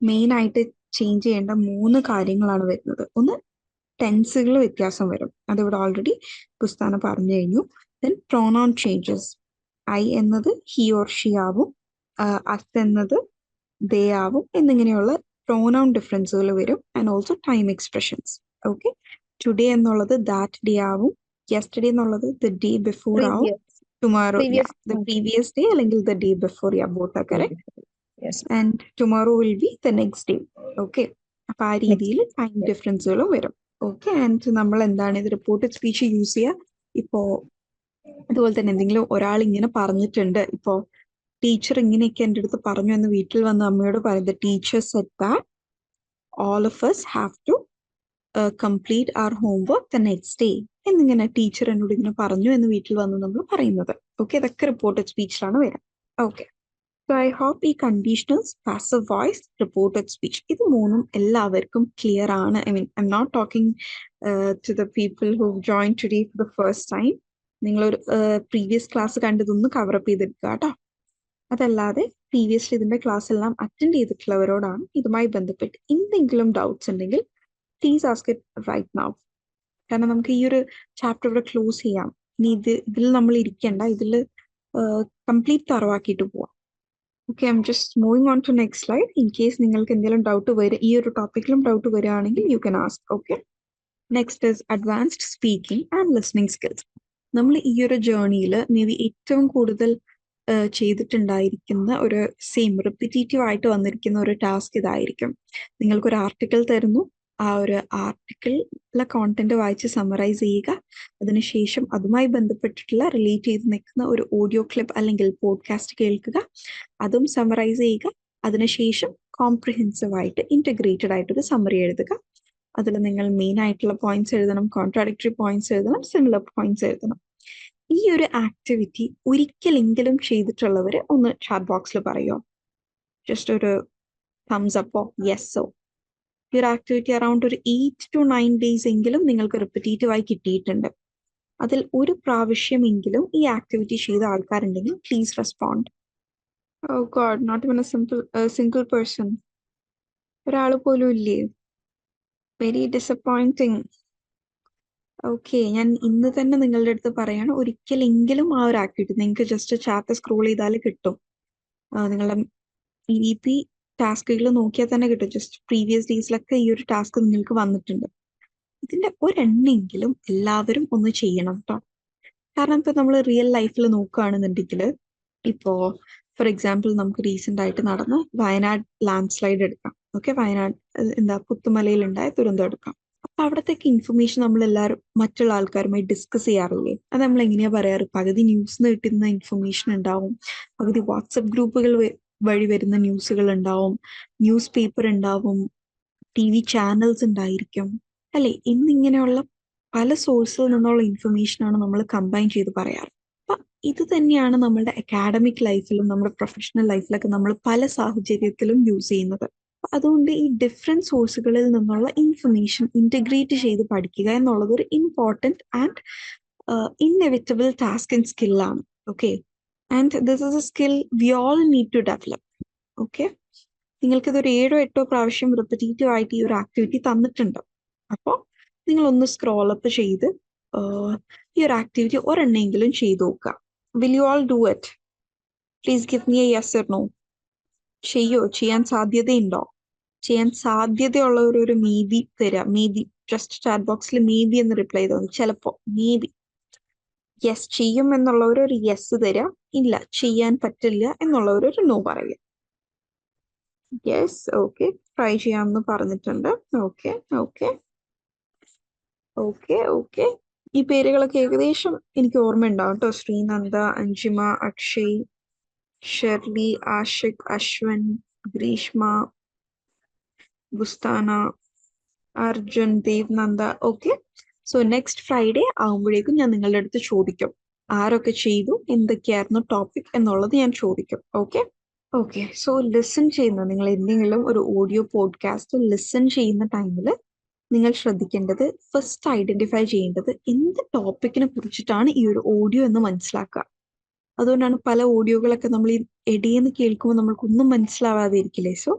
മെയിൻ ആയിട്ട് ചേഞ്ച് ചെയ്യേണ്ട 3 കാര്യങ്ങളാണ് വരുന്നത്. ഒന്ന്, ടെൻസുകൾ വ്യത്യാസം വരും, അതിവിടെ ഓൾറെഡി പുസ്തകം പറഞ്ഞു കഴിഞ്ഞു. Then pronoun changes. ഐ എന്നത് ഹി ഓർ ഷി ആവും, അസ് എന്നത് ദേ ആവും, എന്നിങ്ങനെയുള്ള പ്രോനൗൺ ഡിഫറൻസുകൾ വരും. And also time expressions. Okay, today എന്നുള്ളത് ദാറ്റ് ഡേ ആവും, യെസ്റ്റർഡേ എന്നുള്ളത് ദ ഡേ ബിഫോർ ആവും, ടുമോറോ ദ പ്രീവിയസ് ഡേ അല്ലെങ്കിൽ the day before. Both are correct. And tomorrow will be the next day. Okay, അപ്പൊ ആ രീതിയിൽ time ഡിഫറൻസുകളും വരും. Okay, and നമ്മൾ എന്താണ് ഇത് റിപ്പോർട്ടഡ് സ്പീച്ച് യൂസ് ചെയ്യുക. ഇപ്പോ അതുപോലെ തന്നെ എന്തെങ്കിലും ഒരാൾ ഇങ്ങനെ പറഞ്ഞിട്ടുണ്ട്, ഇപ്പോ ടീച്ചർ ഇങ്ങനെയൊക്കെ എൻ്റെ അടുത്ത് പറഞ്ഞു എന്ന് വീട്ടിൽ വന്ന് അമ്മയോട് പറയുന്നത്, teacher said that all of us have to complete our homework the next day എന്നിങ്ങനെ ടീച്ചർ എന്നോട് ഇങ്ങനെ പറഞ്ഞു എന്ന് വീട്ടിൽ വന്ന് നമ്മൾ പറയുന്നത്. ഓക്കെ, അതൊക്കെ റിപ്പോർട്ടഡ് സ്പീച്ചിലാണ് വരാം. ഓക്കെ, സോ ഐ ഹോപ്പ് ഈ conditionals, passive voice, reported speech ഇത് മൂന്നും എല്ലാവർക്കും ക്ലിയർ ആണ്. I mean I am not talking to the people who join today for the first time. നിങ്ങളൊരു പ്രീവിയസ് ക്ലാസ് കണ്ടതൊന്ന് കവറപ്പ് ചെയ്തെടുക്കുക കേട്ടോ. അതല്ലാതെ പ്രീവിയസ്ലി ഇതിന്റെ ക്ലാസ് എല്ലാം അറ്റൻഡ് ചെയ്തിട്ടുള്ളവരോടാണ് ഇതുമായി ബന്ധപ്പെട്ട് എന്തെങ്കിലും ഡൗട്ട്സ് ഉണ്ടെങ്കിൽ please ask it right now. കാരണം നമുക്ക് ഈ ഒരു ചാപ്റ്റർ ഇവിടെ ക്ലോസ് ചെയ്യാം. ഇനി ഇതിൽ നമ്മൾ ഇരിക്കേണ്ട, ഇതിൽ കംപ്ലീറ്റ് തറവാക്കിയിട്ട് പോവാം. Okay, I am just moving on to next slide. In case നിങ്ങൾക്ക് എന്തെങ്കിലും ഡൗട്ട് ഈ ഒരു ടോപ്പിക്കിലും ഡൗട്ട് വരികയാണെങ്കിൽ you can ask. Okay, next is advanced speaking and listening skills. നമ്മൾ ഈ ഒരു ജേർണിയിൽ മേ ബി ഏറ്റവും കൂടുതൽ ചെയ്തിട്ടുണ്ടായിരിക്കുന്ന ഒരു സെയിം റിപ്പീറ്റേറ്റീവ് ആയിട്ട് വന്നിരിക്കുന്ന ഒരു ടാസ്ക് ഇതായിരിക്കും. നിങ്ങൾക്കൊരു ആർട്ടിക്കിൾ തരുന്നു, ആ ഒരു ആർട്ടിക്കിളിലെ കോണ്ടന്റ് വായിച്ച് സമ്മറൈസ് ചെയ്യുക. അതിനുശേഷം അതുമായി ബന്ധപ്പെട്ടിട്ടുള്ള റിലേറ്റ് ചെയ്ത് നിൽക്കുന്ന ഒരു ഓഡിയോ ക്ലിപ്പ് അല്ലെങ്കിൽ പോഡ്കാസ്റ്റ് കേൾക്കുക, അതും സമ്മറൈസ് ചെയ്യുക. അതിനുശേഷം കോംപ്രിഹെൻസീവ് ആയിട്ട് ഇന്റഗ്രേറ്റഡ് ആയിട്ടൊരു സമ്മറി എഴുതുക. അതിൽ നിങ്ങൾ മെയിൻ ആയിട്ടുള്ള പോയിന്റ്സ് എഴുതണം, കോൺട്രാഡിക്ടറി പോയിന്റ്സ് എഴുതണം, സിമിലർ പോയിന്റ്സ് എഴുതണം. ഈ ഒരു ആക്ടിവിറ്റി ഒരിക്കലെങ്കിലും ചെയ്തിട്ടുള്ളവർ ഒന്ന് ചാറ്റ് ബോക്സിൽ പറയുമോ? ജസ്റ്റ് ഒരു തംസ് അപ്പോ യെസ്സോ. ഈ ഒരു ആക്ടിവിറ്റി അറൌണ്ട് ഒരു 8 to 9 days എങ്കിലും നിങ്ങൾക്ക് റിപ്പീറ്റേറ്റീവ് ആയി കിട്ടിയിട്ടുണ്ട്. അതിൽ ഒരു പ്രാവശ്യമെങ്കിലും ഈ ആക്ടിവിറ്റി ചെയ്ത ആൾക്കാരുണ്ടെങ്കിൽ please respond. Oh god, not even single person. ഒരാൾ പോലും ഇല്ലേ? Very disappointing. ഓക്കെ, ഞാൻ ഇന്ന് തന്നെ നിങ്ങളുടെ അടുത്ത് പറയാണ്, ഒരിക്കലെങ്കിലും ആ ഒരു ആക്ടിവിറ്റി നിങ്ങൾക്ക് ജസ്റ്റ് ചാറ്റ് സ്ക്രോൾ ചെയ്താൽ കിട്ടും. നിങ്ങളുടെ EVP ടാസ്കുകൾ നോക്കിയാൽ തന്നെ കിട്ടും. ജസ്റ്റ് പ്രീവിയസ് ഡേയ്സിലൊക്കെ ഈ ഒരു ടാസ്ക് നിങ്ങൾക്ക് വന്നിട്ടുണ്ട്. ഇതിന്റെ ഒരെണ്ണെങ്കിലും എല്ലാവരും ഒന്ന് ചെയ്യണം കേട്ടോ. കാരണം ഇപ്പൊ നമ്മൾ റിയൽ ലൈഫിൽ നോക്കുകയാണെന്നുണ്ടെങ്കിൽ, ഇപ്പോ ഫോർ എക്സാമ്പിൾ നമുക്ക് റീസെന്റ് ആയിട്ട് നടന്ന വയനാട് ലാൻഡ് സ്ലൈഡ് എടുക്കാം. ഓക്കെ, വയനാട് പുത്തുമലയിൽ ഉണ്ടായ ദുരന്തം എടുക്കാം. അപ്പൊ അവിടത്തേക്ക് ഇൻഫർമേഷൻ നമ്മൾ എല്ലാവരും മറ്റുള്ള ആൾക്കാരുമായി ഡിസ്കസ് ചെയ്യാറില്ലേ? അത് നമ്മൾ എങ്ങനെയാ പറയാറ്? പകുതി ന്യൂസിൽ നിന്ന് കിട്ടുന്ന ഇൻഫർമേഷൻ ഉണ്ടാവും, പകുതി വാട്സപ്പ് ഗ്രൂപ്പുകൾ വഴി വരുന്ന ന്യൂസുകൾ ഉണ്ടാവും, ന്യൂസ് പേപ്പർ ഉണ്ടാവും, TV ചാനൽസ് ഉണ്ടായിരിക്കും, അല്ലെ? എന്നിങ്ങനെയുള്ള പല സോഴ്സിൽ നിന്നുള്ള ഇൻഫർമേഷനാണ് നമ്മൾ കമ്പൈൻ ചെയ്ത് പറയാറ്. അപ്പൊ ഇത് തന്നെയാണ് നമ്മളുടെ അക്കാഡമിക് ലൈഫിലും നമ്മുടെ പ്രൊഫഷണൽ ലൈഫിലൊക്കെ നമ്മൾ പല സാഹചര്യത്തിലും യൂസ് ചെയ്യുന്നത്. അതുകൊണ്ട് ഈ ഡിഫറെന്റ് സോഴ്സുകളിൽ നിന്നുള്ള ഇൻഫർമേഷൻ ഇന്റഗ്രേറ്റ് ചെയ്ത് പഠിക്കുക എന്നുള്ളത് ഒരു important and inevitable task and സ്കില്ലാണ്. Okay, and this is a skill we all need to develop. Okay, നിങ്ങൾക്കിതൊരു 7 or 8 പ്രാവശ്യം റിപ്പറ്റേറ്റീവ് ആയിട്ട് ഈ ഒരു ആക്ടിവിറ്റി തന്നിട്ടുണ്ട്. അപ്പോൾ നിങ്ങളൊന്ന് സ്ക്രോൾ അപ്പ് ചെയ്ത് ഈ ഒരു ആക്ടിവിറ്റി ഒരെണ്ണെങ്കിലും ചെയ്ത് നോക്കുക. Will you all do it? Please give me a yes or no. ചെയ്യാൻ സാധ്യതയുണ്ടോ? ചെയ്യാൻ സാധ്യതയുള്ളവർ ഒരു മേ ബി തരാം. മേ ബി ജസ്റ്റ് ചാറ്റ് ബോക്സിൽ മേ ബി എന്ന് റിപ്ലൈ ചെയ്തോ. ചിലപ്പോ മേ ബി യെസ് ചെയ്യും എന്നുള്ളവർ ഒരു യെസ് തരാം, ഇല്ല ചെയ്യാൻ പറ്റില്ല എന്നുള്ളവർ ഒരു നോ പറയുക. യെസ്, ഓക്കെ, ട്രൈ ചെയ്യാമെന്ന് പറഞ്ഞിട്ടുണ്ട്. ഓക്കെ ഓക്കെ ഓക്കെ ഓക്കെ ഈ പേരുകളൊക്കെ ഏകദേശം എനിക്ക് ഓർമ്മയുണ്ടാവും കേട്ടോ. Sreenanda, Anjima, Akshay, Shirley, Ashiq, Ashwin, Greeshma, Gustana, Arjun, Devnanda. Okay, so next Friday ആകുമ്പോഴേക്കും ഞാൻ നിങ്ങളുടെ അടുത്ത് ചോദിക്കും ആരൊക്കെ ചെയ്തു, എന്തൊക്കെയായിരുന്നു ടോപ്പിക് എന്നുള്ളത് ഞാൻ ചോദിക്കും. ഓക്കെ ഓക്കെ സോ ലിസൺ ചെയ്യുന്ന നിങ്ങൾ എന്തെങ്കിലും ഒരു ഓഡിയോ പോഡ്കാസ്റ്റ് ലിസൺ ചെയ്യുന്ന ടൈമിൽ നിങ്ങൾ ശ്രദ്ധിക്കേണ്ടത്, ഫസ്റ്റ് ഐഡന്റിഫൈ ചെയ്യേണ്ടത് എന്ത് ടോപ്പിക്കിനെ കുറിച്ചിട്ടാണ് ഈ ഒരു ഓഡിയോ എന്ന് മനസ്സിലാക്കുക. അതുകൊണ്ടാണ് പല ഓഡിയോകളൊക്കെ നമ്മൾ ഈ ഇടയെന്ന് കേൾക്കുമ്പോൾ നമ്മൾക്കൊന്നും മനസ്സിലാവാതെ ഇരിക്കില്ലേ. സോ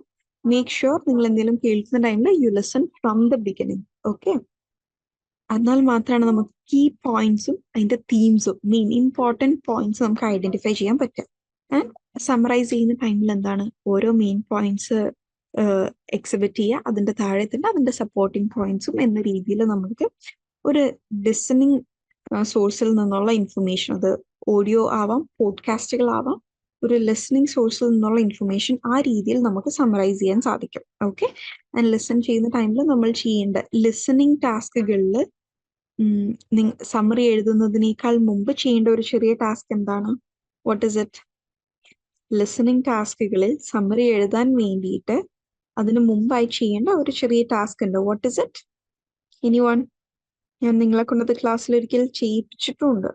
മേക്ക് ഷുവർ നിങ്ങൾ എന്തെങ്കിലും കേൾക്കുന്ന ടൈമിൽ you listen from the beginning. Okay, എന്നാൽ മാത്രമാണ് നമുക്ക് കീ പോയിന്റ്സും അതിന്റെ തീംസും മെയിൻ ഇമ്പോർട്ടൻറ്റ് പോയിന്റ്സ് നമുക്ക് ഐഡന്റിഫൈ ചെയ്യാൻ പറ്റുക. ആൻഡ് സമ്മറൈസ് ചെയ്യുന്ന ടൈമിൽ എന്താണ് ഓരോ മെയിൻ പോയിന്റ്സ് എക്സിബിറ്റ് ചെയ്യുക, അതിന്റെ താഴെ തന്നെ അതിന്റെ സപ്പോർട്ടിങ് പോയിന്റ്സും എന്ന രീതിയിൽ നമുക്ക് ഒരു ലിസണിങ് സോഴ്സിൽ നിന്നുള്ള ഇൻഫർമേഷൻ, അത് ഓഡിയോ ആവാം, പോഡ്കാസ്റ്റുകളാവാം, ഒരു ലിസണിങ് സോഴ്സിൽ നിന്നുള്ള ഇൻഫർമേഷൻ ആ രീതിയിൽ നമുക്ക് സമ്മറൈസ് ചെയ്യാൻ സാധിക്കും. ഓക്കെ, ആൻഡ് ലിസൺ ചെയ്യുന്ന ടൈമിൽ നമ്മൾ ചെയ്യേണ്ട ലിസണിങ് ടാസ്കുകളിൽ സമ്മറി എഴുതുന്നതിനേക്കാൾ മുമ്പ് ചെയ്യേണ്ട ഒരു ചെറിയ ടാസ്ക് എന്താണ്? What is it? ലിസണിങ് ടാസ്കുകളിൽ സമ്മറി എഴുതാൻ വേണ്ടിയിട്ട് അതിന് മുമ്പായി ചെയ്യേണ്ട ഒരു ചെറിയ ടാസ്ക് ഉണ്ട്. What is it? എനിവൺ? ഞാൻ നിങ്ങളെ കൊണ്ടത് ക്ലാസ്സിൽ ഒരിക്കൽ ചെയ്യിപ്പിച്ചിട്ടുണ്ട്.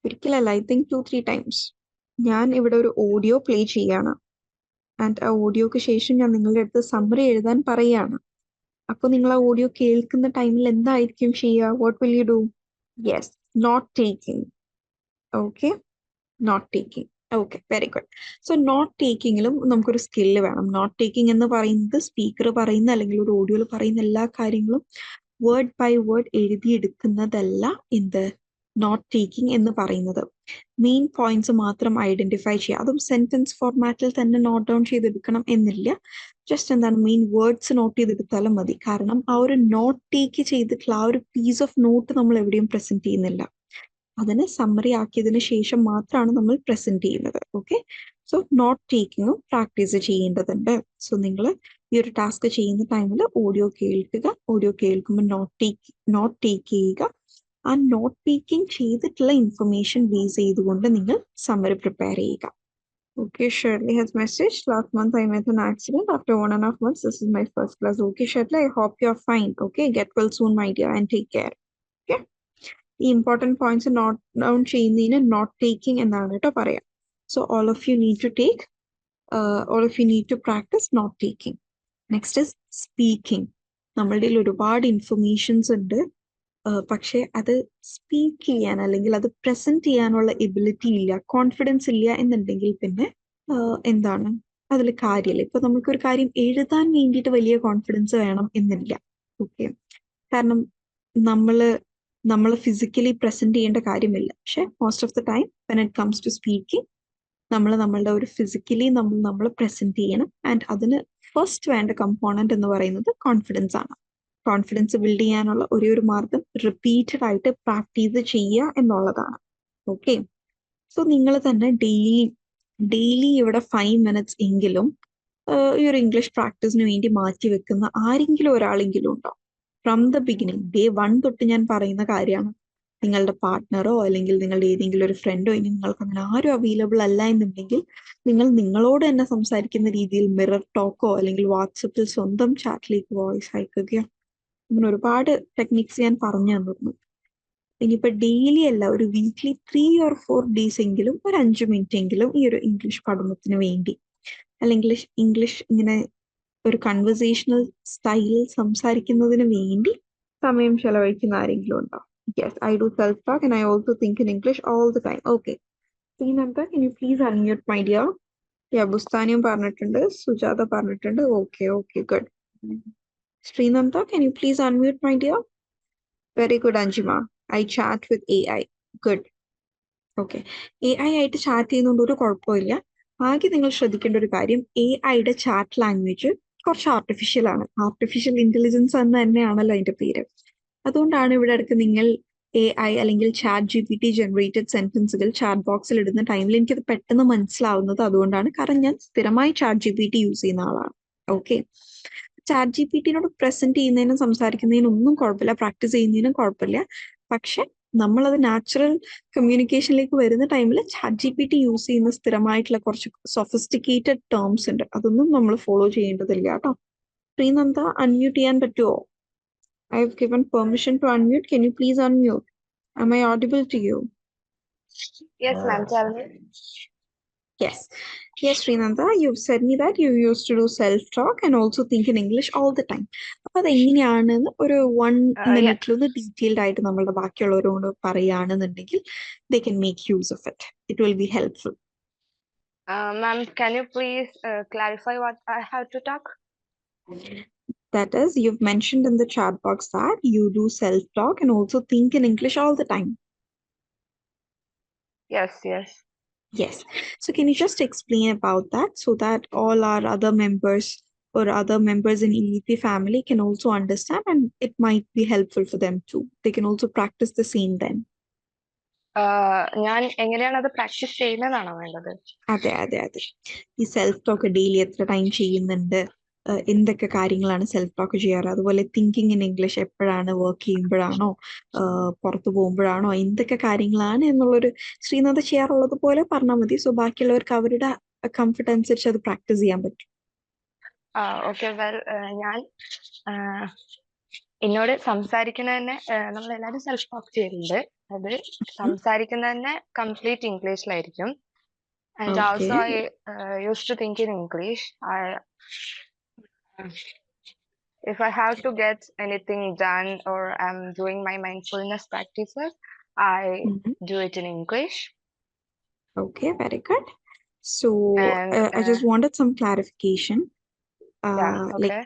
ഒരിക്കലല്ല, ഐ തിങ്ക് 2-3 times. ഞാൻ ഇവിടെ ഒരു ഓഡിയോ പ്ലേ ചെയ്യാണ്. ആൻഡ് ആ ഓഡിയോക്ക് ശേഷം ഞാൻ നിങ്ങളുടെ അടുത്ത് സമ്മറി എഴുതാൻ പറയാണ്. അപ്പോൾ നിങ്ങൾ ആ ഓഡിയോ കേൾക്കുന്ന ടൈമിൽ എന്തായിരിക്കും ചെയ്യുക? What will you do? Yes, note taking. Okay, note taking. Okay, very good. So note ടേക്കിങ്ങിലും നമുക്കൊരു സ്കില്ല് വേണം. നോട്ട് ടേക്കിംഗ് എന്ന് പറയുന്നത് സ്പീക്കർ പറയുന്ന അല്ലെങ്കിൽ ഒരു ഓഡിയോയിൽ പറയുന്ന എല്ലാ കാര്യങ്ങളും വേർഡ് ബൈ വേർഡ് എഴുതിയെടുക്കുന്നതല്ല എന്ത് നോട്ട് ടേക്കിംഗ് എന്ന് പറയുന്നത്. മെയിൻ പോയിന്റ്സ് മാത്രം ഐഡന്റിഫൈ ചെയ്യുക. അതും സെന്റൻസ് ഫോർമാറ്റിൽ തന്നെ നോട്ട് ഡൗൺ ചെയ്തെടുക്കണം എന്നില്ല. ജസ്റ്റ് എന്താണ് മെയിൻ വേർഡ്സ് നോട്ട് ചെയ്തെടുത്താലും മതി. കാരണം ആ ഒരു നോട്ട് ടേക്ക് ചെയ്തിട്ടുള്ള ആ ഒരു പീസ് ഓഫ് നോട്ട് നമ്മൾ എവിടെയും പ്രസന്റ് ചെയ്യുന്നില്ല. അതിനെ സമ്മറി ആക്കിയതിന് ശേഷം മാത്രമാണ് നമ്മൾ പ്രസന്റ് ചെയ്യുന്നത്. ഓക്കെ, സോ നോട്ട് ടേക്കിങ്ങും പ്രാക്ടീസ് ചെയ്യേണ്ടതുണ്ട്. സോ നിങ്ങൾ ഈ ഒരു ടാസ്ക് ചെയ്യുന്ന ടൈമിൽ ഓഡിയോ കേൾക്കുക. ഓഡിയോ കേൾക്കുമ്പോൾ നോട്ട് ടേക്ക് ചെയ്യുക. ആ നോട്ട് ടേക്കിംഗ് ചെയ്തിട്ടുള്ള ഇൻഫർമേഷൻ ബേസ് ചെയ്തുകൊണ്ട് നിങ്ങൾ സമ്മറി പ്രിപ്പയർ ചെയ്യുക. Okay, Shirley has messaged. Last month I met an accident. After 1.5 months, this is my first class. Okay, Shirley, I hope you're fine. Okay, get well soon, my dear, and take care. Okay. The important points are not down ചെയ്യുന്നതിന് not taking എന്നാണ് കേട്ടോ പറയാം. So all of you need to practice not taking. Next is speaking. നമ്മളുടെ ഒരുപാട് informations ഉണ്ട്, പക്ഷെ അത് speak ചെയ്യാൻ അല്ലെങ്കിൽ അത് പ്രസന്റ് ചെയ്യാനുള്ള എബിലിറ്റി ഇല്ല, കോൺഫിഡൻസ് ഇല്ല എന്നുണ്ടെങ്കിൽ പിന്നെ എന്താണ് അതിൽ കാര്യമില്ല. ഇപ്പൊ നമുക്കൊരു കാര്യം എഴുതാൻ വേണ്ടിയിട്ട് വലിയ കോൺഫിഡൻസ് വേണം എന്നില്ല. ഓക്കെ, കാരണം നമ്മൾ ഫിസിക്കലി പ്രസന്റ് ചെയ്യേണ്ട കാര്യമില്ല. പക്ഷെ most of the time when it comes to speaking നമ്മളുടെ ഒരു ഫിസിക്കലി നമ്മൾ പ്രസന്റ് ചെയ്യണം. ആൻഡ് അതിന് ഫസ്റ്റ് വേണ്ട കമ്പോണന്റ് എന്ന് പറയുന്നത് കോൺഫിഡൻസ് ആണ്. കോൺഫിഡൻസ് ബിൽഡ് ചെയ്യാനുള്ള ഒരു മാർഗം റിപ്പീറ്റഡ് ആയിട്ട് പ്രാക്ടീസ് ചെയ്യുക എന്നുള്ളതാണ്. ഓക്കെ, സോ നിങ്ങൾ തന്നെ ഡെയിലി ഇവിടെ 5 minutes എങ്കിലും ഈ ഒരു ഇംഗ്ലീഷ് പ്രാക്ടീസിന് വേണ്ടി മാറ്റി വെക്കുന്ന ആരെങ്കിലും ഒരാളെങ്കിലും ഉണ്ടോ? ഫ്രം ദ ബിഗിനിങ്, ഡേ 1 തൊട്ട് ഞാൻ പറയുന്ന കാര്യമാണ്. നിങ്ങളുടെ പാർട്ട്ണറോ അല്ലെങ്കിൽ നിങ്ങളുടെ ഏതെങ്കിലും ഒരു ഫ്രണ്ടോ ഇനി നിങ്ങൾക്ക് അങ്ങനെ ആരും അവൈലബിൾ അല്ല എന്നുണ്ടെങ്കിൽ നിങ്ങൾ നിങ്ങളോട് തന്നെ സംസാരിക്കുന്ന രീതിയിൽ മിറർ ടോക്കോ അല്ലെങ്കിൽ വാട്സപ്പിൽ സ്വന്തം ചാറ്റിലേക്ക് വോയിസ് അയക്കുകയോ അങ്ങനെ ഒരുപാട് ടെക്നിക്സ് ഞാൻ പറഞ്ഞു തന്നിരുന്നു. ഇനിയിപ്പോൾ ഡെയിലി അല്ല, ഒരു വീക്ക്ലി 3 or 4 days എങ്കിലും ഒരു 5 minute എങ്കിലും ഈ ഒരു ഇംഗ്ലീഷ് പഠനത്തിന് വേണ്ടി അല്ലെങ്കിൽ ഇംഗ്ലീഷ് ഇങ്ങനെ ഒരു കൺവെർസേഷണൽ സ്റ്റൈലിൽ സംസാരിക്കുന്നതിന് വേണ്ടി സമയം ചെലവഴിക്കുന്ന ആരെങ്കിലും ഉണ്ടോ? Yes, I do self-talk and I also think in English all the time. Okay. Srinanta, can you please unmute, my dear? Yeah, Bustanium പറഞ്ഞിട്ടുണ്ട്, സുജാത പറഞ്ഞിട്ടുണ്ട്. Okay, good. Srinanta, can you please unmute, my dear? Very good, Anjima. I chat with AI. Good. Okay. AI ആയിട്ട് chat ചെയ്യുന്നതുകൊണ്ട് ഒരു കുഴപ്പമില്ല. ആകെ നിങ്ങൾ ശ്രദ്ധിക്കേണ്ട ഒരു കാര്യം, AI-യുടെ ചാറ്റ് ലാംഗ്വേജ് കുറച്ച് ആർട്ടിഫിഷ്യൽ ആണ്. ആർട്ടിഫിഷ്യൽ ഇന്റലിജൻസ് എന്ന് തന്നെയാണല്ലോ അതിന്റെ പേര്. അതുകൊണ്ടാണ് ഇവിടെ അടുത്ത് നിങ്ങൾ AI അല്ലെങ്കിൽ ChatGPT ജനറേറ്റഡ് സെന്റൻസുകൾ ചാറ്റ് ബോക്സിൽ ഇടുന്ന ടൈമിൽ എനിക്കത് പെട്ടെന്ന് മനസ്സിലാവുന്നത് അതുകൊണ്ടാണ്. കാരണം ഞാൻ സ്ഥിരമായി ChatGPT യൂസ് ചെയ്യുന്ന ആളാണ്. ഓക്കെ, ChatGPT-നോട് പ്രസന്റ് ചെയ്യുന്നതിനും സംസാരിക്കുന്നതിനും ഒന്നും കുഴപ്പമില്ല, പ്രാക്ടീസ് ചെയ്യുന്നതിനും കുഴപ്പമില്ല. പക്ഷെ നമ്മളത് നാച്ചുറൽ കമ്മ്യൂണിക്കേഷനിലേക്ക് വരുന്ന ടൈമിൽ ChatGPT യൂസ് ചെയ്യുന്ന സ്ഥിരമായിട്ടുള്ള കുറച്ച് സൊഫിസ്റ്റിക്കേറ്റഡ് ടേംസ് ഉണ്ട്, അതൊന്നും നമ്മൾ ഫോളോ ചെയ്യേണ്ടതില്ല കേട്ടോ. ശ്രീനന്ദ, അൺമ്യൂട്ട് ചെയ്യാൻ പറ്റുമോ? I have given permission to unmute. Can you please unmute? Am I audible to you? Yes, ma'am. Tell me. Yes, Srinanda, you've said me that you used to do self-talk and also think in English all the time. അപ്പോൾ അതെങ്ങനെയാണെന്ന് ഒരു 1 minute detailed ആയിട്ട് നമ്മളുടെ ബാക്കിയുള്ളവരോട് പറയുകയാണെന്നുണ്ടെങ്കിൽ they can make use of it. It will be helpful. Ma'am, can you please clarify what I have to talk? That is, you've mentioned in the chat box that you do self-talk and also think in English all the time. Yes. Yes. So can you just explain about that so that all our other members or other members in EEP family can also understand and it might be helpful for them too. They can also practice the same then. ഞാൻ എങ്ങനെയാണ് അത് practice ചെയ്യുന്നതാണോ വേണ്ടത്? അതെ. ഈ self talk daily എത്ര time ചെയ്യുന്നുണ്ട്, എന്തൊക്കെ കാര്യങ്ങളാണ് സെൽഫ് ടോക്ക് ചെയ്യാറ്, അതുപോലെ തിങ്കിങ് ഇൻ ഇംഗ്ലീഷ് എപ്പോഴാണ്, വർക്ക് ചെയ്യുമ്പോഴാണോ, പുറത്തു പോകുമ്പോഴാണോ, എന്തൊക്കെ കാര്യങ്ങളാണ് എന്നുള്ളൊരു ശ്രീനാഥ ചെയ്യാറുള്ളത് പോലെ പറഞ്ഞാൽ മതി. സോ ബാക്കിയുള്ളവർക്ക് അവരുടെ കംഫർട്ട് അനുസരിച്ച് അത് പ്രാക്ടീസ് ചെയ്യാൻ പറ്റും. ഓക്കെ, ഞാൻ എന്നോട് സംസാരിക്കുന്ന തന്നെ നമ്മൾ എല്ലാവരും സെൽഫ് ടോക്ക് ചെയ്യുന്നുണ്ട്. അത് സംസാരിക്കുന്ന തന്നെ complete ഇംഗ്ലീഷിലായിരിക്കും. And also, Okay. I used to think in English. If I have to get anything done or I'm doing my mindfulness practices, I Mhm. do it in English. Okay, very good. So And I just wanted some clarification. yeah, Like okay.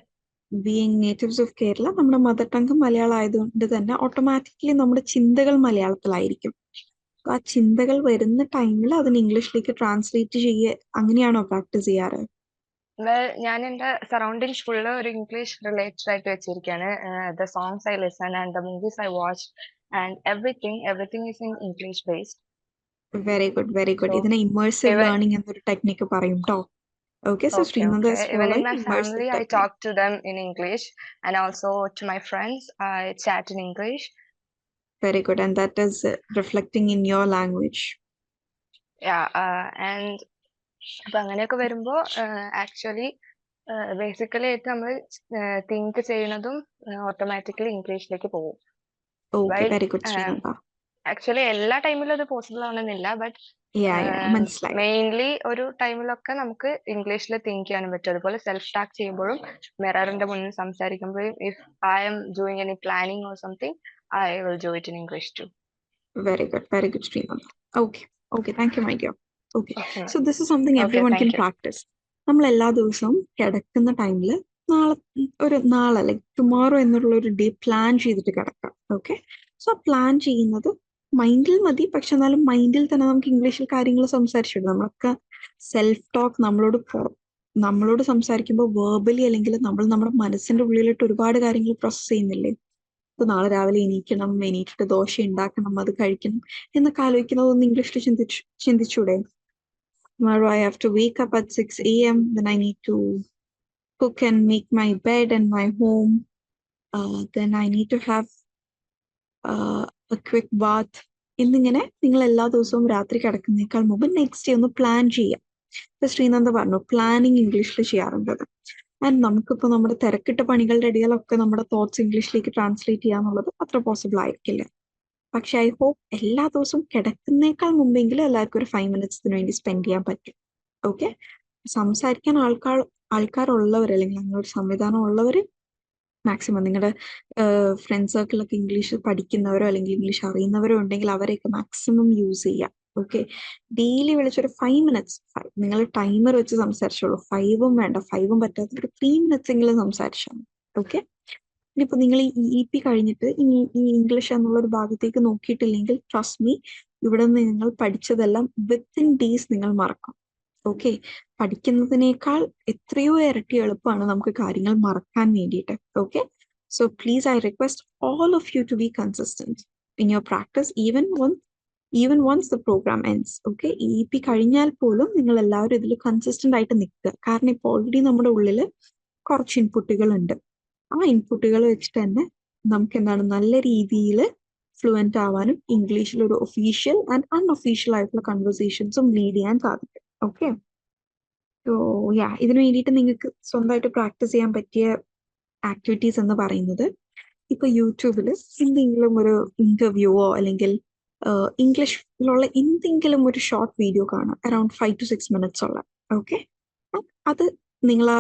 Being natives of Kerala, നമ്മുടെ mother tongue Malayalam ആയതുകൊണ്ട് തന്നെ automatically നമ്മുടെ ചിന്തകൾ മലയാളത്തിലായിരിക്കും. ആ ചിന്തകൾ വരുന്ന ടൈമിൽ അതിന് ഇംഗ്ലീഷിലേക്ക് ട്രാൻസ്ലേറ്റ് ചെയ്യുക, അങ്ങനെയാണോ പ്രാക്ടീസ് ചെയ്യാറ്? Well, ഞാൻ എൻ്റെ സറൗണ്ടിങ്സ് ഫുള്ള് ഒരു ഇംഗ്ലീഷ് റിലേറ്റഡ് ആയിട്ട് വെച്ചിരിക്കുകയാണ്. The songs I listen and the movies I watch and everything is in English based. Very good, very good. So ഇതിനെ ഇമേഴ്സീവ് even ലേണിംഗ് എന്നൊരു ടെക്നിക്ക് പറയും കേട്ടോ. Okay, so Srinanda is even in following my immersive family, I technique. talk to them in English, and also to my friends, I chat in English. Very good, and that is reflecting in your language. Yeah, and അപ്പൊ അങ്ങനെയൊക്കെ വരുമ്പോ actually basically ആയിട്ട് നമ്മൾ think ചെയ്യുന്നതും automatically ഇംഗ്ലീഷിലേക്ക് പോകും. Okay, very good, Srinanda. Actually എല്ലാ ടൈമിലും അത് പോസിബിൾ ആണെന്നില്ല, ബട്ട് Yeah, മനസ്സിലായി. മെയിൻലി ഒരു ടൈമിലൊക്കെ നമുക്ക് ഇംഗ്ലീഷിൽ തിങ്ക് ചെയ്യാനും പറ്റും. അതുപോലെ സെൽഫ് ടാക്ക് ചെയ്യുമ്പോഴും മിററിന്റെ മുന്നിൽ സംസാരിക്കുമ്പോഴും if I am doing any planning or something I will do it in English too. Very good, Srinanda. Okay, thank you, my dear. Okay, Okay. so this is something Okay, everyone thank can you. practice. നമ്മൾ എല്ലാ ദിവസവും കിടക്കുന്ന ടൈമിൽ നാളെ like tomorrow എന്നുള്ള ഒരു day plan ചെയ്തിട്ട് കിടക്കാം. ഓക്കെ, സോ പ്ലാൻ ചെയ്യുന്നത് മൈൻഡിൽ മതി, പക്ഷെ എന്നാലും മൈൻഡിൽ തന്നെ നമുക്ക് ഇംഗ്ലീഷിൽ കാര്യങ്ങൾ സംസാരിച്ചിടും. നമ്മളൊക്കെ സെൽഫ് ടോക്ക് നമ്മളോട് സംസാരിക്കുമ്പോൾ വേർബലി അല്ലെങ്കിൽ നമ്മൾ നമ്മുടെ മനസ്സിന്റെ ഉള്ളിലിട്ട് ഒരുപാട് കാര്യങ്ങൾ പ്രോസസ് ചെയ്യുന്നില്ലേ? ഇപ്പൊ നാളെ രാവിലെ എണീറ്റിട്ട് ദോശ ഉണ്ടാക്കണം, അത് കഴിക്കണം എന്നൊക്കെ ആലോചിക്കുന്നതൊന്ന് ഇംഗ്ലീഷിൽ ചിന്തിച്ചൂടെ? Tomorrow I have to wake up at 6 a.m. Then I need to cook and make my bed and my home. Then I need to have a quick bath. എന്നിങ്ങനെ നിങ്ങൾ എല്ലാ ദിവസവും രാത്രി കിടക്കുന്നേക്കാൾ മുമ്പ് നെക്സ്റ്റ് ഡേ ഒന്ന് പ്ലാൻ ചെയ്യാം. ഇപ്പൊ ശ്രീനന്ദ പറഞ്ഞു പ്ലാനിങ് ഇംഗ്ലീഷിൽ ചെയ്യാറുണ്ടത്. ആൻഡ് നമുക്കിപ്പോൾ നമ്മുടെ തിരക്കിട്ട പണികളുടെ ഇടയിലൊക്കെ നമ്മുടെ തോട്ട്സ് ഇംഗ്ലീഷിലേക്ക് ട്രാൻസ്ലേറ്റ് ചെയ്യാന്നുള്ളത് അത്ര പോസിബിൾ ആയിരിക്കില്ല. പക്ഷെ ഐ ഹോപ്പ് എല്ലാ ദിവസവും കിടക്കുന്നേക്കാൾ മുമ്പെങ്കിലും എല്ലാവർക്കും ഒരു 5 minutes വേണ്ടി സ്പെൻഡ് ചെയ്യാൻ പറ്റും. ഓക്കെ, സംസാരിക്കാൻ ആൾക്കാരുള്ളവർ അല്ലെങ്കിൽ അങ്ങനെ ഒരു സംവിധാനം ഉള്ളവർ മാക്സിമം നിങ്ങളുടെ ഫ്രണ്ട് സർക്കിളൊക്കെ ഇംഗ്ലീഷ് പഠിക്കുന്നവരോ അല്ലെങ്കിൽ ഇംഗ്ലീഷ് അറിയുന്നവരോ ഉണ്ടെങ്കിൽ അവരെയൊക്കെ മാക്സിമം യൂസ് ചെയ്യാം. ഓക്കെ, ഡെയിലി വിളിച്ചൊരു 5 minutes നിങ്ങൾ ടൈമർ വെച്ച് സംസാരിച്ചോളൂ. 5ഉം വേണ്ട, 5ഉം പറ്റാത്ത ഒരു 3 minutes എങ്കിലും സംസാരിച്ചാൽ. ഓക്കെ, ഇനിയിപ്പോ നിങ്ങൾ ഈ EP കഴിഞ്ഞിട്ട് ഈ ഇംഗ്ലീഷ് എന്നുള്ള ഒരു ഭാഗത്തേക്ക് നോക്കിയിട്ടില്ലെങ്കിൽ ട്രസ്റ്റ് മീ, ഇവിടെ നിന്ന് നിങ്ങൾ പഠിച്ചതെല്ലാം വിത്തിൻ ഡേയ്സ് നിങ്ങൾ മറക്കും. ഓക്കെ, പഠിക്കുന്നതിനേക്കാൾ എത്രയോ ഇരട്ടി എളുപ്പമാണ് നമുക്ക് കാര്യങ്ങൾ മറക്കാൻ വേണ്ടിയിട്ട്. Okay, so please I request all of you to be consistent in your practice even once the programme ends. Okay, EP കഴിഞ്ഞാൽ പോലും നിങ്ങൾ എല്ലാവരും ഇതിൽ കൺസിസ്റ്റന്റ് ആയിട്ട് നിൽക്കുക. കാരണം ഇപ്പോൾ ഓൾറെഡി നമ്മുടെ ഉള്ളിൽ കുറച്ച് ഇൻപുട്ടുകൾ ഉണ്ട്. ആ ഇൻപുട്ടുകൾ വെച്ചിട്ട് തന്നെ നമുക്ക് എന്താണ് നല്ല രീതിയിൽ ഫ്ലുവൻ്റ് ആവാനും ഇംഗ്ലീഷിൽ ഒരു ഒഫീഷ്യൽ ആൻഡ് അൺഒഫീഷ്യൽ ആയിട്ടുള്ള കൺവെർസേഷൻസും ലീഡ് ചെയ്യാൻ സാധിക്കും. ഓക്കെ, സോ ഇതിനു വേണ്ടിയിട്ട് നിങ്ങൾക്ക് സ്വന്തമായിട്ട് പ്രാക്ടീസ് ചെയ്യാൻ പറ്റിയ ആക്ടിവിറ്റീസ് എന്ന് പറയുന്നത്, ഇപ്പൊ യൂട്യൂബിൽ എന്തെങ്കിലും ഒരു ഇന്റർവ്യൂവോ അല്ലെങ്കിൽ ഇംഗ്ലീഷിലുള്ള എന്തെങ്കിലും ഒരു ഷോർട്ട് വീഡിയോ കാണാം, അറൌണ്ട് 5 to 6 minutes ഉള്ള. ഓക്കെ, അത് നിങ്ങൾ ആ